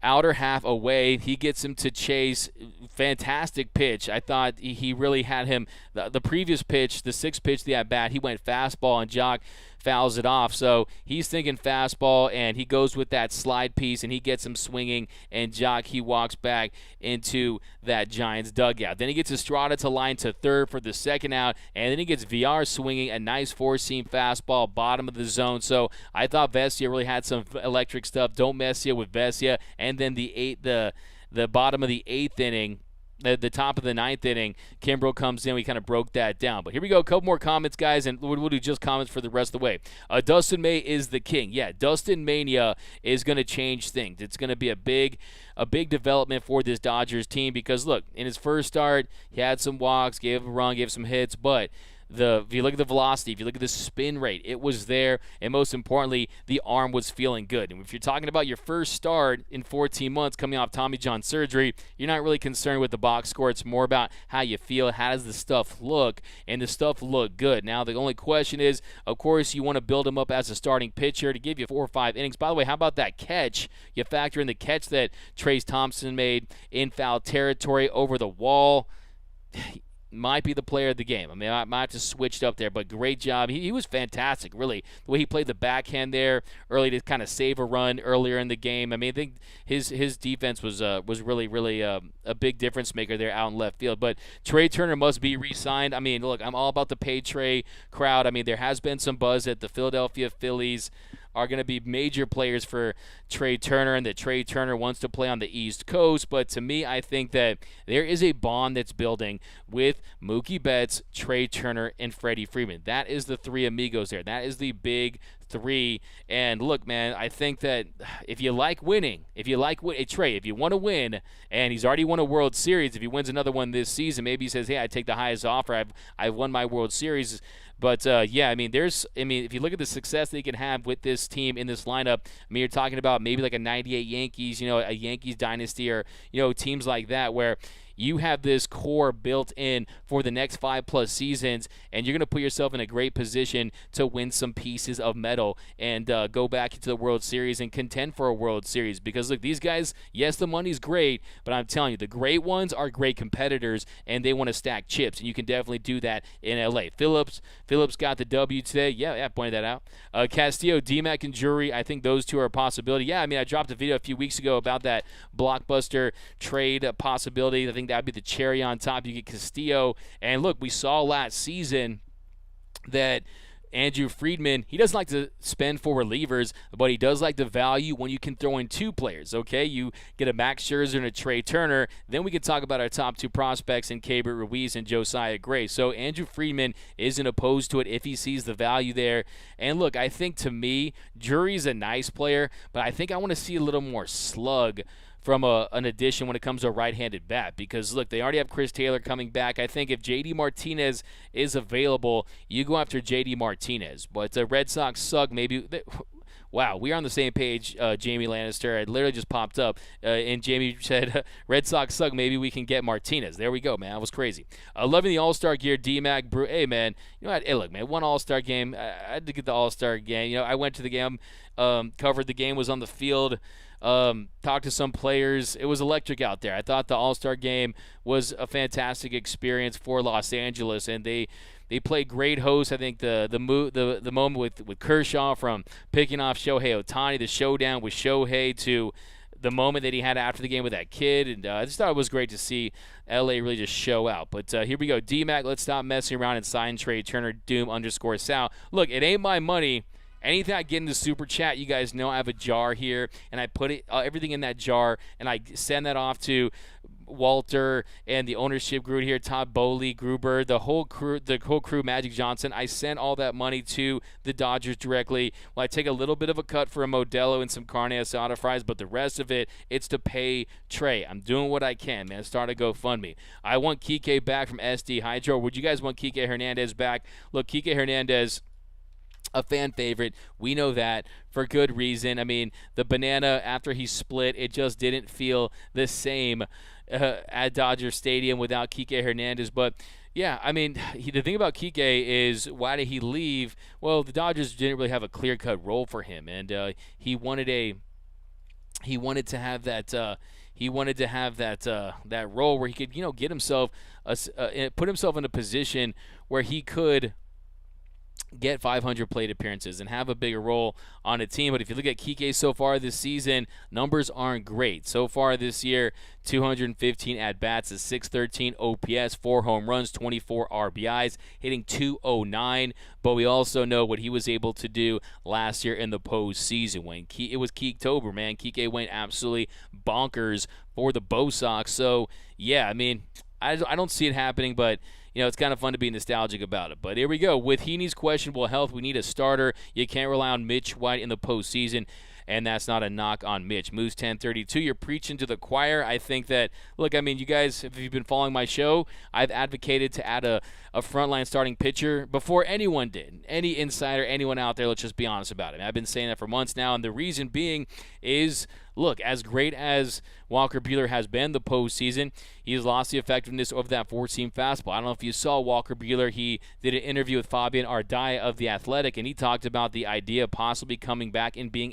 outer half away. He gets him to chase. Fantastic pitch. I thought he really had him. The previous pitch, the 6th pitch, the at-bat, he went fastball, and Jock fouls it off. So he's thinking fastball, and he goes with that slide piece, and he gets him swinging, and Jock, he walks back into that Giants dugout. Then he gets Estrada to line to third for the second out, and then he gets VR swinging a nice 4-seam fastball, bottom of the zone. So I thought Vesia really had some electric stuff. Don't mess you with Vesia. And then the bottom of the 8th inning, the top of the 9th inning, Kimbrel comes in. We kind of broke that down. But here we go. A couple more comments, guys, and we'll do just comments for the rest of the way. Dustin May is the king. Yeah, Dustin Mania is going to change things. It's going to be a big development for this Dodgers team because, look, in his first start, he had some walks, gave a run, gave some hits, but if you look at the velocity, if you look at the spin rate, it was there, and most importantly, the arm was feeling good. And if you're talking about your first start in 14 months coming off Tommy John surgery, you're not really concerned with the box score. It's more about how you feel, how does the stuff look, and the stuff looked good. Now, the only question is, of course, you want to build him up as a starting pitcher to give you 4 or 5 innings. By the way, how about that catch? You factor in the catch that Trace Thompson made in foul territory over the wall. Might be the player of the game. I mean, I might have to switch it up there, but great job. He was fantastic, really. The way he played the backhand there early to kind of save a run earlier in the game. I mean, I think his defense was really a big difference maker there out in left field. But Trey Turner must be re-signed. I mean, look, I'm all about the pay Trey crowd. I mean, there has been some buzz that the Philadelphia Phillies are going to be major players for Trey Turner, and that Trey Turner wants to play on the East Coast. But to me, I think that there is a bond that's building with Mookie Betts, Trey Turner, and Freddie Freeman. That is the 3 amigos there. That is the big 3. And look, man, I think that if you like winning, Trey, if you want to win, and he's already won a World Series, if he wins another one this season, maybe he says, hey, I take the highest offer. I've won my World Series. But, yeah, I mean, if you look at the success that he can have with this team in this lineup, I mean, you're talking about maybe like a 98 Yankees, a Yankees dynasty, or, teams like that where, you have this core built in for the next 5+ seasons, and you're going to put yourself in a great position to win some pieces of metal and go back into the World Series and contend for a World Series. Because, look, these guys, yes, the money's great, but I'm telling you, the great ones are great competitors, and they want to stack chips, and you can definitely do that in L.A. Phillips got the W today. Yeah, pointed that out. Castillo, D-Mac, and Drury, I think those two are a possibility. Yeah, I mean, I dropped a video a few weeks ago about that blockbuster trade possibility. I think that would be the cherry on top. You get Castillo, and look, we saw last season that Andrew Friedman, he doesn't like to spend for relievers, but he does like the value when you can throw in two players, okay? You get a Max Scherzer and a Trey Turner. Then we can talk about our top two prospects in Keibert Ruiz and Josiah Gray. So Andrew Friedman isn't opposed to it if he sees the value there. And look, I think to me, Drury's a nice player, but I think I want to see a little more slug from an addition when it comes to a right-handed bat. Because, look, they already have Chris Taylor coming back. I think if J.D. Martinez is available, you go after J.D. Martinez. But the Red Sox suck. Maybe wow, we are on the same page, Jamie Lannister. It literally just popped up, and Jamie said, Red Sox suck. Maybe we can get Martinez. There we go, man. That was crazy. Loving the All-Star gear, D-Mac. Hey, man. You know what? Hey, look, man, one All-Star game. I had to get the All-Star game. You know, I went to the game, covered the game, was on the field. Talked to some players. It was electric out there. I thought the All-Star game was a fantastic experience for Los Angeles, and they played great host. I think the moment with Kershaw, from picking off Shohei Ohtani, the showdown with Shohei, to the moment that he had after the game with that kid, and I just thought it was great to see LA really just show out. But here we go. D-Mac, let's stop messing around and sign Trey Turner, Doom_Sal. Look, it ain't my money. Anything I get in the super chat, you guys know I have a jar here, and I put it everything in that jar, and I send that off to Walter and the ownership group here, Todd Bowley, Gruber, the whole crew, Magic Johnson. I send all that money to the Dodgers directly. Well, I take a little bit of a cut for a Modelo and some carne asada fries, but the rest of it, it's to pay Trey. I'm doing what I can, man. Start a GoFundMe. I want Kike back from SD Hydro. Would you guys want Kike Hernandez back? Look, Kike Hernandez, a fan favorite. We know that for good reason. I mean, the banana, after he split, it just didn't feel the same at Dodger Stadium without Kike Hernandez. But yeah, I mean, the thing about Kike is, why did he leave? Well, the Dodgers didn't really have a clear-cut role for him, and he wanted to have that that role where he could, get himself put himself in a position where he could get 500 plate appearances and have a bigger role on a team. But if you look at Kike so far this season, numbers aren't great. So far this year, 215 at-bats, a 613 OPS, 4 home runs, 24 RBIs, hitting .209. But we also know what he was able to do last year in the postseason when it was Keektober, man. Kike went absolutely bonkers for the Bo Sox. So, yeah, I mean, I don't see it happening, but it's kind of fun to be nostalgic about it. But here we go. With Heaney's questionable health, we need a starter. You can't rely on Mitch White in the postseason, and that's not a knock on Mitch. Moose 1032, you're preaching to the choir. I think that, look, I mean, you guys, if you've been following my show, I've advocated to add a frontline starting pitcher before anyone did. Any insider, anyone out there, let's just be honest about it. I've been saying that for months now, and the reason being is, look, as great as Walker Buehler has been the postseason, he's lost the effectiveness of that 4-seam fastball. I don't know if you saw Walker Buehler. He did an interview with Fabian Ardaya of The Athletic, and he talked about the idea of possibly coming back and being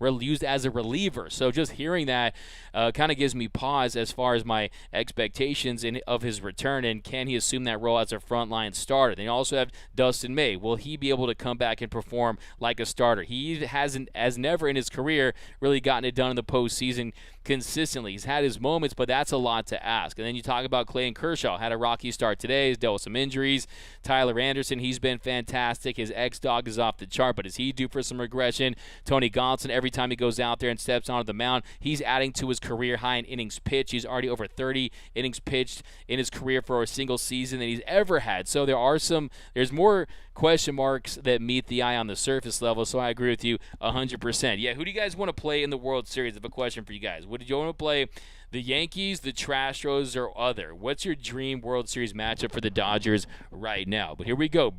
used as a reliever. So just hearing that kind of gives me pause as far as my expectations of his return, and can he assume that role as a frontline starter. Then you also have Dustin May. Will he be able to come back and perform like a starter? He has never in his career really gotten it done in the postseason consistently. He's had his moments, but that's a lot to ask. And then you talk about Clayton Kershaw. Had a rocky start today. He's dealt with some injuries. Tyler Anderson, he's been fantastic. His ex-dog is off the chart, but is he due for some regression? Tony Gonsolin, every time he goes out there and steps onto the mound, he's adding to his career high in innings pitched. He's already over 30 innings pitched in his career for a single season than he's ever had. So there's more question marks that meet the eye on the surface level, so I agree with you 100%. Yeah, who do you guys want to play in the World Series? I have a question for you guys. Would you want to play the Yankees, the Astros, or other? What's your dream World Series matchup for the Dodgers right now? But here we go.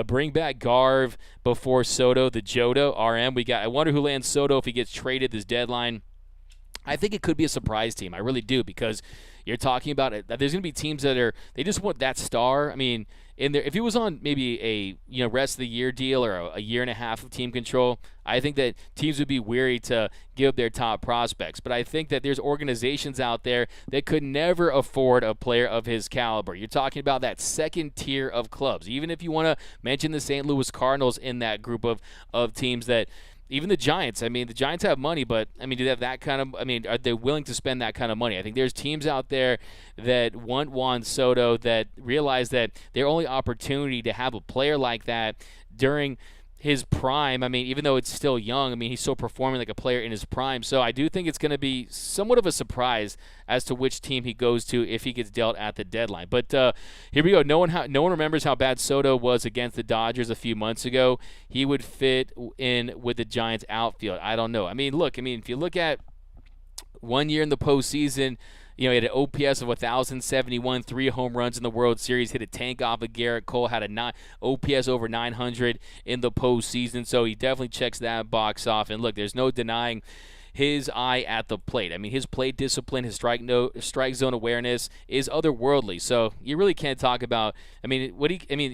Bring back Garv before Soto, the Jodo, RM. I wonder who lands Soto if he gets traded this deadline. I think it could be a surprise team. I really do, because you're talking about it. There's going to be teams that they just want that star. I mean, if he was on maybe a rest of the year deal or a year and a half of team control, I think that teams would be weary to give up their top prospects. But I think that there's organizations out there that could never afford a player of his caliber. You're talking about that second tier of clubs. Even if you want to mention the St. Louis Cardinals in that group of teams that. Even the Giants. I mean, the Giants have money, but, I mean, do they have that kind of – I mean, are they willing to spend that kind of money? I think there's teams out there that want Juan Soto that realize that their only opportunity to have a player like that during – his prime, I mean, even though it's still young, I mean, he's still performing like a player in his prime. So I do think it's going to be somewhat of a surprise as to which team he goes to if he gets dealt at the deadline. But here we go. No one remembers how bad Soto was against the Dodgers a few months ago. He would fit in with the Giants outfield. I don't know. I mean, look, if you look at 1 year in the postseason, he had an OPS of 1,071, 3 home runs in the World Series, hit a tank off of Garrett Cole, had a OPS over 900 in the postseason, so he definitely checks that box off. And look, there's no denying his eye at the plate. I mean, his plate discipline, his strike zone awareness is otherworldly. So you really can't talk about. You're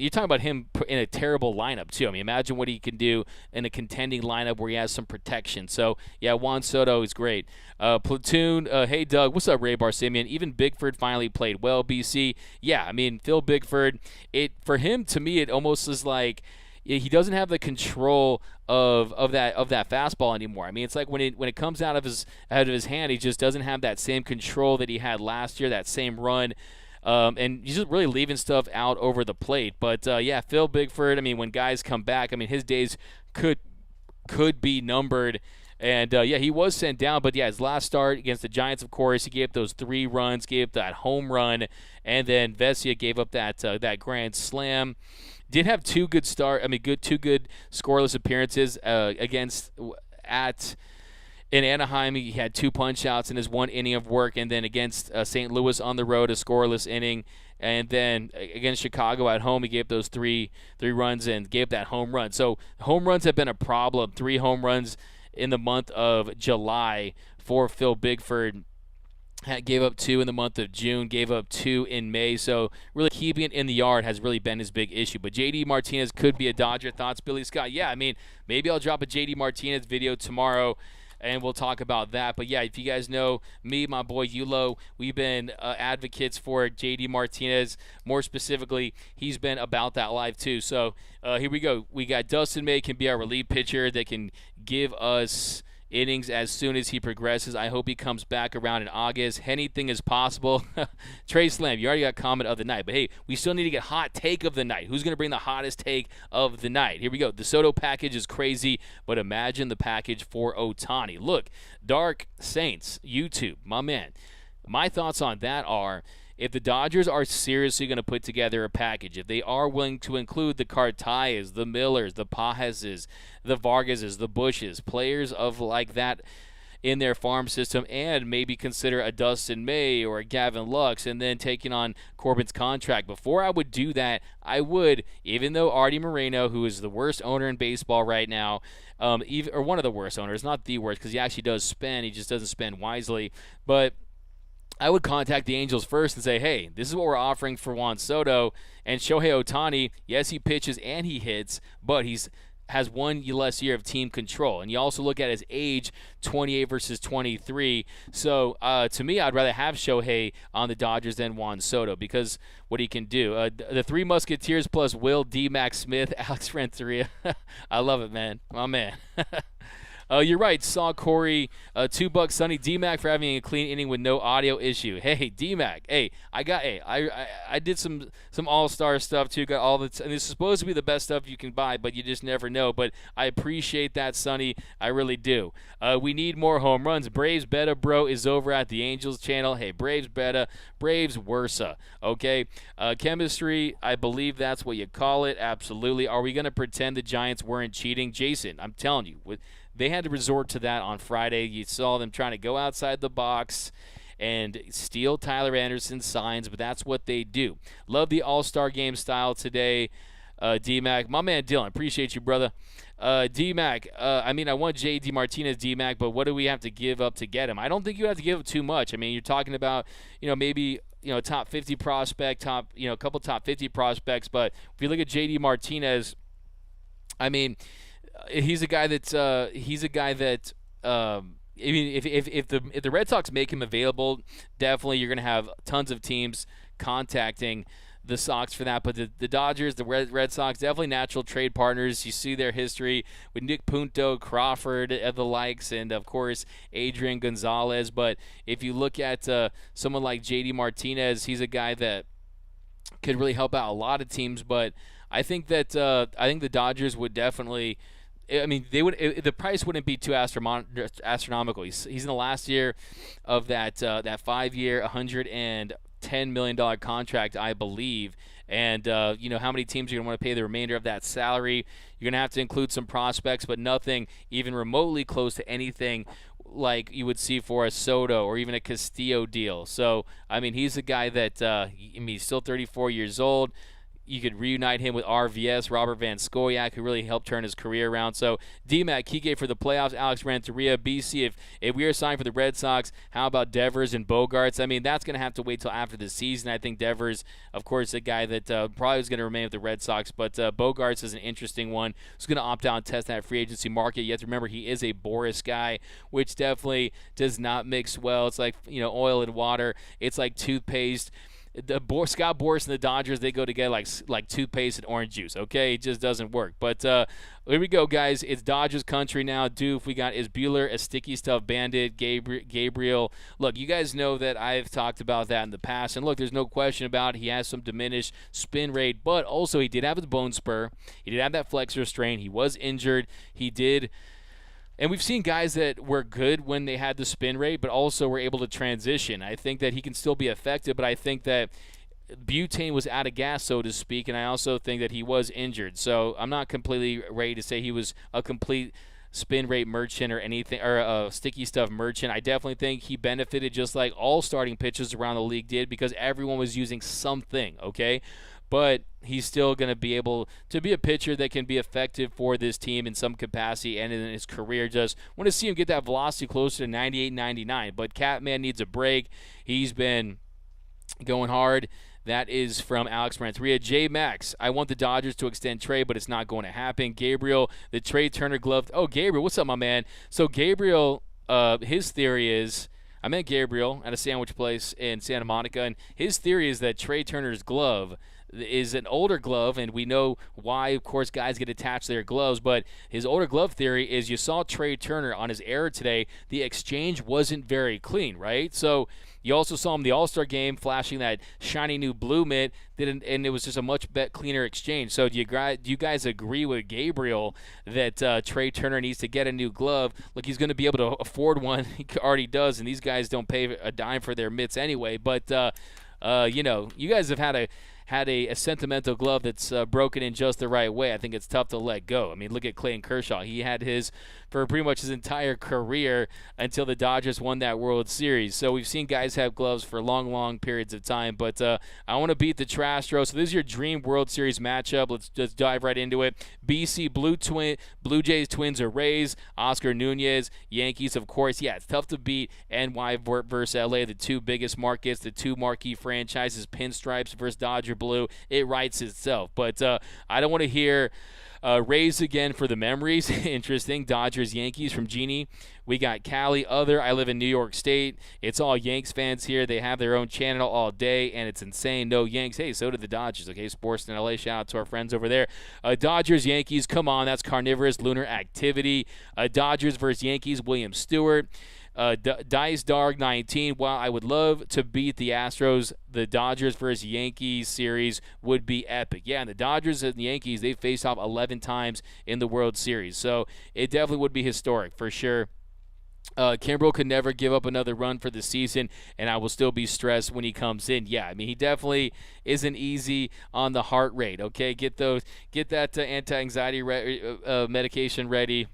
talking about him in a terrible lineup too. I mean, imagine what he can do in a contending lineup where he has some protection. So yeah, Juan Soto is great. Platoon, hey Doug, what's up, Ray Barsimian? Even Bigford finally played well. BC, yeah. I mean, Phil Bigford. For him, to me, it almost is like. He doesn't have the control of that fastball anymore. I mean, it's like when it comes out of his hand, he just doesn't have that same control that he had last year, that same run, and he's just really leaving stuff out over the plate. But yeah, Phil Bigford. I mean, when guys come back, I mean, his days could be numbered. And, yeah, he was sent down. But, yeah, his last start against the Giants, of course, he gave up those 3 runs, gave up that home run, and then Vesia gave up that grand slam. Did have 2 good scoreless appearances in Anaheim. He had 2 punch-outs in his 1 inning of work, and then against St. Louis on the road, a scoreless inning. And then against Chicago at home, he gave those three runs and gave that home run. So home runs have been a problem. 3 home runs in the month of July for Phil Bigford. Gave up 2 in the month of June, gave up 2 in May. So really keeping it in the yard has really been his big issue. But J.D. Martinez could be a Dodger. Thoughts, Billy Scott? Yeah, I mean, maybe I'll drop a J.D. Martinez video tomorrow, and we'll talk about that. But, yeah, if you guys know me, my boy Yulo, we've been advocates for J.D. Martinez. More specifically, he's been about that life too. So here we go. We got Dustin May can be our relief pitcher that can give us innings as soon as he progresses. I hope he comes back around in August. Anything is possible. Trey Slam, you already got comment of the night. But, hey, we still need to get hot take of the night. Who's going to bring the hottest take of the night? Here we go. The Soto package is crazy, but imagine the package for Ohtani. Look, Dark Saints, YouTube, my man. My thoughts on that are, if the Dodgers are seriously going to put together a package, if they are willing to include the Cartayas, the Millers, the Pajeses, the Vargases, the Bushes, players of like that in their farm system, and maybe consider a Dustin May or a Gavin Lux, and then taking on Corbin's contract. Before I would do that, I would, even though Artie Moreno, who is the worst owner in baseball right now, or one of the worst owners, not the worst, because he actually does spend, he just doesn't spend wisely, but I would contact the Angels first and say, hey, this is what we're offering for Juan Soto. And Shohei Ohtani, yes, he pitches and he hits, but has 1 less year of team control. And you also look at his age, 28 versus 23. So to me, I'd rather have Shohei on the Dodgers than Juan Soto because what he can do. The 3 Musketeers plus Will, D-Mac Smith, Alex Renteria. I love it, man. My man. You're right. Saw Corey, $2 Sonny D-Mac for having a clean inning with no audio issue. Hey, D-Mac. Hey, I did some all-star stuff too. Got all and this is supposed to be the best stuff you can buy, but you just never know. But I appreciate that, Sonny. I really do. We need more home runs. Braves Beta Bro is over at the Angels channel. Hey, Braves Beta, Braves Worsa. Okay. Chemistry, I believe that's what you call it. Absolutely. Are we going to pretend the Giants weren't cheating? Jason, I'm telling you, they had to resort to that on Friday. You saw them trying to go outside the box and steal Tyler Anderson's signs, but that's what they do. Love the All-Star Game style today. D-Mac. My man Dylan, appreciate you, brother. D-Mac, I mean, I want J.D. Martinez, D-Mac, but what do we have to give up to get him? I don't think you have to give up too much. I mean, you're talking about, maybe, top 50 prospect, a couple top 50 prospects, but if you look at J.D. Martinez, I mean, he's a guy that I mean, if the Red Sox make him available, definitely you're going to have tons of teams contacting the Sox for that. But the Dodgers, the Red Sox, definitely natural trade partners. You see their history with Nick Punto, Crawford, and the likes, and of course Adrian Gonzalez. But if you look at someone like J.D. Martinez, he's a guy that could really help out a lot of teams. But I think that the Dodgers would definitely. I mean, the price wouldn't be too astronomical. He's in the last year of that 5-year, $110 million contract, I believe. And how many teams are going to want to pay the remainder of that salary? You're going to have to include some prospects, but nothing even remotely close to anything like you would see for a Soto or even a Castillo deal. So, I mean, he's a guy that he's still 34 years old. You could reunite him with RVS, Robert Van Scoyac, who really helped turn his career around. So, D-Mac, Kike for the playoffs, Alex Renteria, BC. If we are signed for the Red Sox, how about Devers and Bogarts? I mean, that's going to have to wait till after the season. I think Devers, of course, a guy that probably is going to remain with the Red Sox, but Bogarts is an interesting one. He's going to opt out and test that free agency market. You have to remember he is a Boris guy, which definitely does not mix well. It's like, oil and water. It's like toothpaste. Scott Boras and the Dodgers, they go together like toothpaste and orange juice, okay? It just doesn't work. But here we go, guys. It's Dodgers country now. Doof, we got Is Bueller a sticky stuff bandit? Gabriel. Look, you guys know that I've talked about that in the past. And look, there's no question about it. He has some diminished spin rate, but also he did have his bone spur. He did have that flexor strain. He was injured. He did. And we've seen guys that were good when they had the spin rate, but also were able to transition. I think that he can still be effective, but I think that butane was out of gas, so to speak, and I also think that he was injured. So I'm not completely ready to say he was a complete spin rate merchant or anything, or a sticky stuff merchant. I definitely think he benefited just like all starting pitchers around the league did because everyone was using something, okay? But he's still going to be able to be a pitcher that can be effective for this team in some capacity and in his career. Just want to see him get that velocity closer to 98, 99. But Catman needs a break. He's been going hard. That is from Alex Renteria. J. Max, I want the Dodgers to extend trade, but it's not going to happen. Gabriel, the Trey Turner glove. Oh, Gabriel, what's up, my man? So Gabriel, his theory is, I met Gabriel at a sandwich place in Santa Monica, and his theory is that Trey Turner's glove is an older glove, and we know why, of course, guys get attached to their gloves, but his older glove theory is you saw Trey Turner on his error today, the exchange wasn't very clean, right? So you also saw him in the All-Star game flashing that shiny new blue mitt, and it was just a much cleaner exchange. So do you guys agree with Gabriel that Trey Turner needs to get a new glove? Look, he's going to be able to afford one. He already does, and these guys don't pay a dime for their mitts anyway. But, you guys have had a sentimental glove that's broken in just the right way. I think it's tough to let go. I mean, look at Clayton Kershaw. He had his for pretty much his entire career until the Dodgers won that World Series. So we've seen guys have gloves for long, long periods of time. But I want to beat the Trastros. So this is your dream World Series matchup. Let's just dive right into it. BC Blue Jays, Twins, or Rays. Oscar Nunez, Yankees, of course. Yeah, it's tough to beat NY versus LA, the two biggest markets, the two marquee franchises, pinstripes versus Dodger blue. It writes itself. But I don't want to hear Rays again for the memories. Interesting. Dodgers, Yankees from Jeannie. We got Cali. I live in New York State. It's all Yanks fans here. They have their own channel all day, and it's insane. No Yanks. Hey, so did the Dodgers. Okay, Sports in LA. Shout out to our friends over there. Dodgers, Yankees. Come on, that's carnivorous lunar activity. Dodgers versus Yankees. William Stewart. Dice Dark 19. While I would love to beat the Astros, the Dodgers versus Yankees series would be epic. Yeah, and the Dodgers and the Yankees, they faced off 11 times in the World Series. So it definitely would be historic for sure. Kimbrel could never give up another run for the season, and I will still be stressed when he comes in. Yeah, I mean, he definitely isn't easy on the heart rate, okay? Get that anti-anxiety medication ready.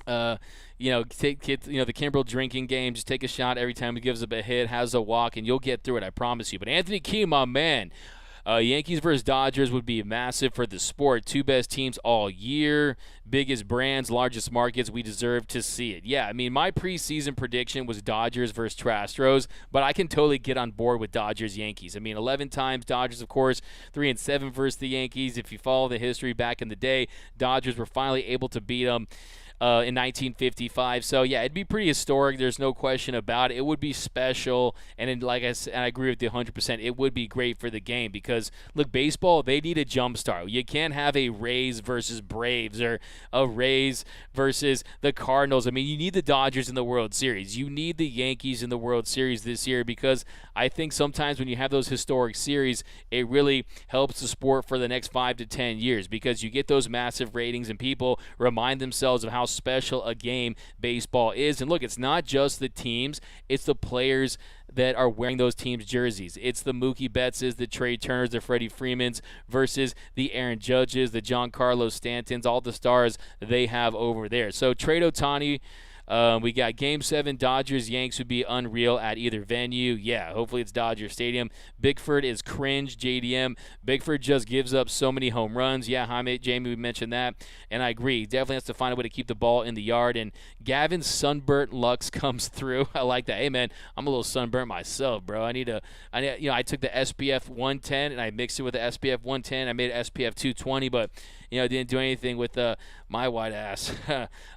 Take the Kimbrel drinking game. Just take a shot every time he gives up a hit, has a walk, and you'll get through it. I promise you. But Anthony Key, my man, Yankees versus Dodgers would be massive for the sport. Two best teams all year, biggest brands, largest markets. We deserve to see it. Yeah, I mean, my preseason prediction was Dodgers versus Astros, but I can totally get on board with Dodgers-Yankees. I mean, 11 times Dodgers, of course, 3-7 versus the Yankees. If you follow the history back in the day, Dodgers were finally able to beat them in 1955. So, yeah, it'd be pretty historic. There's no question about it. It would be special. And then, like I said, I agree with you 100%. It would be great for the game because, look, baseball, they need a jump start. You can't have a Rays versus Braves or a Rays versus the Cardinals. I mean, you need the Dodgers in the World Series. You need the Yankees in the World Series this year because I think sometimes when you have those historic series, it really helps the sport for the next 5 to 10 years because you get those massive ratings and people remind themselves of how special a game baseball is. And look, it's not just the teams, it's the players that are wearing those teams' jerseys. It's the Mookie Bettses, the Trey Turners, the Freddie Freemans versus the Aaron Judges, the Giancarlo Stantons, all the stars they have over there. So Trey Ohtani, we got Game 7, Dodgers-Yanks would be unreal at either venue. Yeah, hopefully it's Dodger Stadium. Bickford is cringe, JDM. Bickford just gives up so many home runs. Yeah, Jamie, we mentioned that, and I agree. He definitely has to find a way to keep the ball in the yard, and Gavin Sunburnt Lux comes through. I like that. Hey, man, I'm a little sunburnt myself, bro. I took the SPF 110, and I mixed it with the SPF 110. I made it SPF 220, but didn't do anything with my white ass.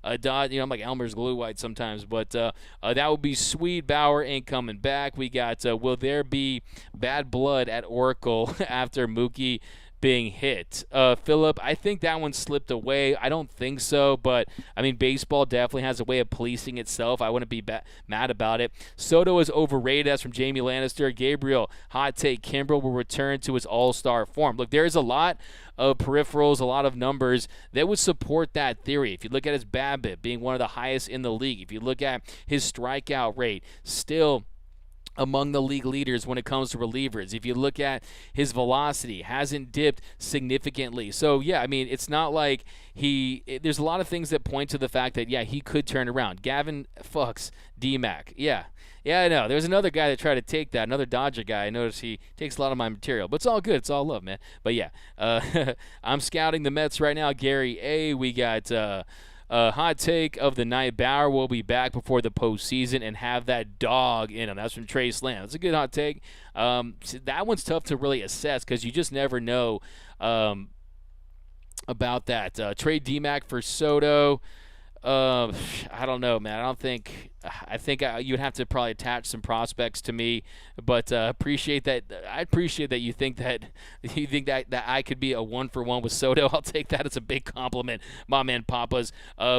I'm like Elmer's glue white sometimes, but that would be sweet. Bauer ain't coming back. We got will there be bad blood at Oracle after Mookie being hit? Philip, I think that one slipped away. I don't think so, but I mean, baseball definitely has a way of policing itself. I wouldn't be mad about it. Soto is overrated. That's from Jamie Lannister. Gabriel, hot take, Kimbrel will return to his all-star form. Look, there's a lot of peripherals, a lot of numbers that would support that theory. If you look at his BABIP being one of the highest in the league, if you look at his strikeout rate, still among the league leaders when it comes to relievers. If you look at his velocity, hasn't dipped significantly. So, yeah, I mean, it's not like there's a lot of things that point to the fact that, yeah, he could turn around. Gavin Lux, D-Mac. Yeah, I know. There's another guy that tried to take that, another Dodger guy. I noticed he takes a lot of my material. But it's all good. It's all love, man. But, yeah, I'm scouting the Mets right now. Gary A. We got hot take of the night. Bauer will be back before the postseason and have that dog in him. That's from Trey Slam. That's a good hot take. That one's tough to really assess because you just never know about that. Trade D-Mac for Soto. I don't know, man. I think you'd have to probably attach some prospects to me, but appreciate that. I appreciate that you think that I could be a 1-for-1 with Soto. I'll take that as a big compliment, my man Papas.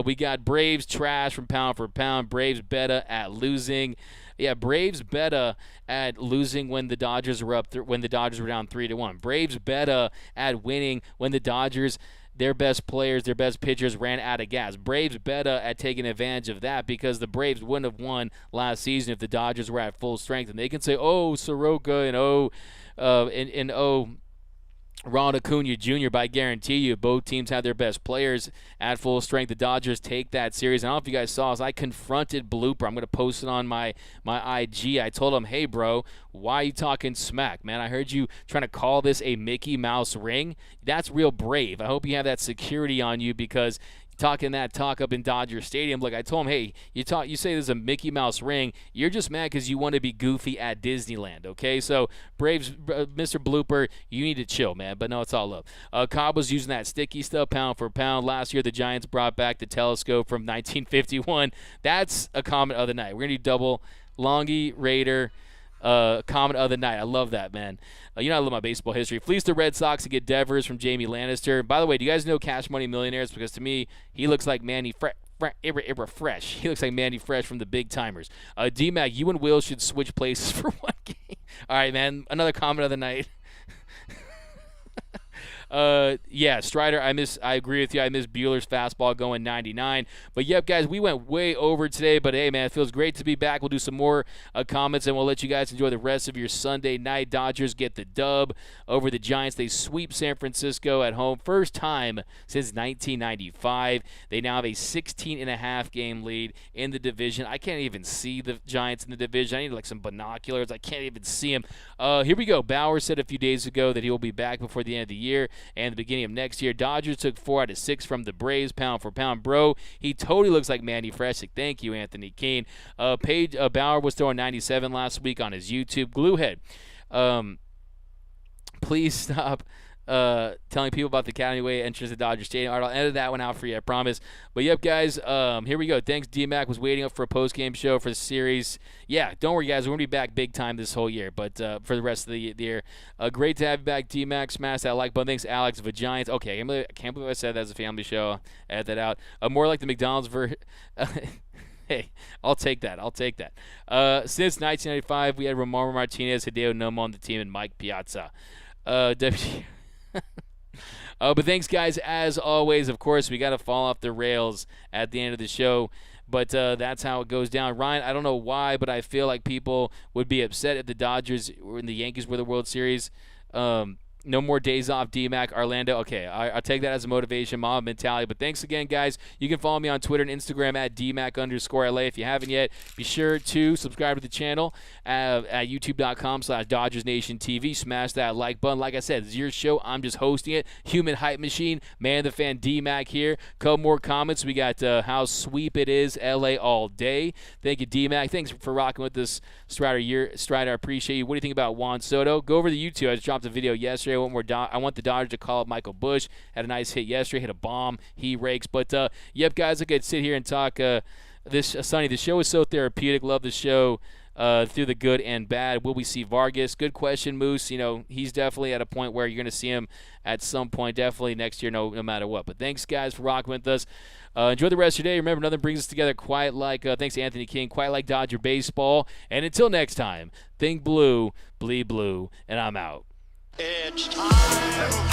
We got Braves trash from pound for pound. Braves beta at losing. Yeah, Braves beta at losing when the Dodgers were when the Dodgers were down 3-1. Braves beta at winning when the Dodgers, their best players, their best pitchers ran out of gas. Braves beta at taking advantage of that because the Braves wouldn't have won last season if the Dodgers were at full strength. And they can say, oh, Soroka and Ronald Acuna Jr., but I guarantee you both teams have their best players at full strength. The Dodgers take that series. I don't know if you guys saw this. I confronted Blooper. I'm going to post it on my IG. I told him, hey, bro, why are you talking smack, man? I heard you trying to call this a Mickey Mouse ring. That's real brave. I hope you have that security on you because talking that talk up in Dodger Stadium. Look, I told him, hey, you say there's a Mickey Mouse ring. You're just mad because you want to be goofy at Disneyland, okay? So, Braves, Mr. Blooper, you need to chill, man. But no, it's all love. Cobb was using that sticky stuff pound for pound. Last year, the Giants brought back the telescope from 1951. That's a comment of the night. We're going to do double Longy, Raider, comment of the night. I love that, man. I love my baseball history. Fleece the Red Sox to get Devers from Jamie Lannister. By the way, do you guys know Cash Money Millionaires? Because to me, he looks like Manny Fresh. He looks like Manny Fresh from the Big Timers. D-Mac, you and Will should switch places for one game. All right, man. Another comment of the night. Yeah, Strider, I agree with you. I miss Bueller's fastball going 99. But yep, guys, we went way over today. But hey, man, it feels great to be back. We'll do some more comments, and we'll let you guys enjoy the rest of your Sunday night. Dodgers get the dub over the Giants. They sweep San Francisco at home. First time since 1995. They now have a 16.5 game lead in the division. I can't even see the Giants in the division. I need like some binoculars. I can't even see them. Here we go. Bauer said a few days ago that he will be back before the end of the year and the beginning of next year. Dodgers took 4 out of 6 from the Braves, pound for pound. Bro, he totally looks like Manny Fresick. Thank you, Anthony Keene. Bauer was throwing 97 last week on his YouTube. Gluehead, please stop telling people about the Academy Way entrance to Dodger Stadium. All right, I'll edit that one out for you, I promise. But yep, guys, here we go. Thanks, D-Mac. Was waiting up for a post-game show for the series. Yeah, don't worry, guys. We're going to be back big time this whole year, but for the rest of the year. Great to have you back, D-Mac. Smash that like button. Thanks, Alex, of the Giants. Okay, I can't believe I said that as a family show. Edit that out. More like the McDonald's version. Hey, I'll take that. Since 1995, we had Romero Martinez, Hideo Nomo on the team, and Mike Piazza. But thanks, guys, as always. Of course, we got to fall off the rails at the end of the show, but that's how it goes down. Ryan, I don't know why, but I feel like people would be upset if the Dodgers or the Yankees were the World Series. No more days off, D-Mac, Orlando. Okay, I'll take that as a motivation, mom mentality. But thanks again, guys. You can follow me on Twitter and Instagram at DMac_LA. If you haven't yet, be sure to subscribe to the channel at youtube.com/DodgersNationTV. Smash that like button. Like I said, it's your show. I'm just hosting it. Human hype machine, man of the fan, D-Mac here. Couple more comments. We got how sweep it is, LA all day. Thank you, D-Mac. Thanks for rocking with this, Strider. Strider, I appreciate you. What do you think about Juan Soto? Go over to YouTube. I just dropped a video yesterday. I want the Dodgers to call up Michael Busch. Had a nice hit yesterday. Hit a bomb. He rakes. But, yep, guys, I could sit here and talk Sonny, the show is so therapeutic. Love the show through the good and bad. Will we see Vargas? Good question, Moose. You know, he's definitely at a point where you're going to see him at some point, definitely next year, no matter what. But thanks, guys, for rocking with us. Enjoy the rest of your day. Remember, nothing brings us together quite like, thanks to Anthony King, quite like Dodger baseball. And until next time, think blue, bleed blue, and I'm out. It's time.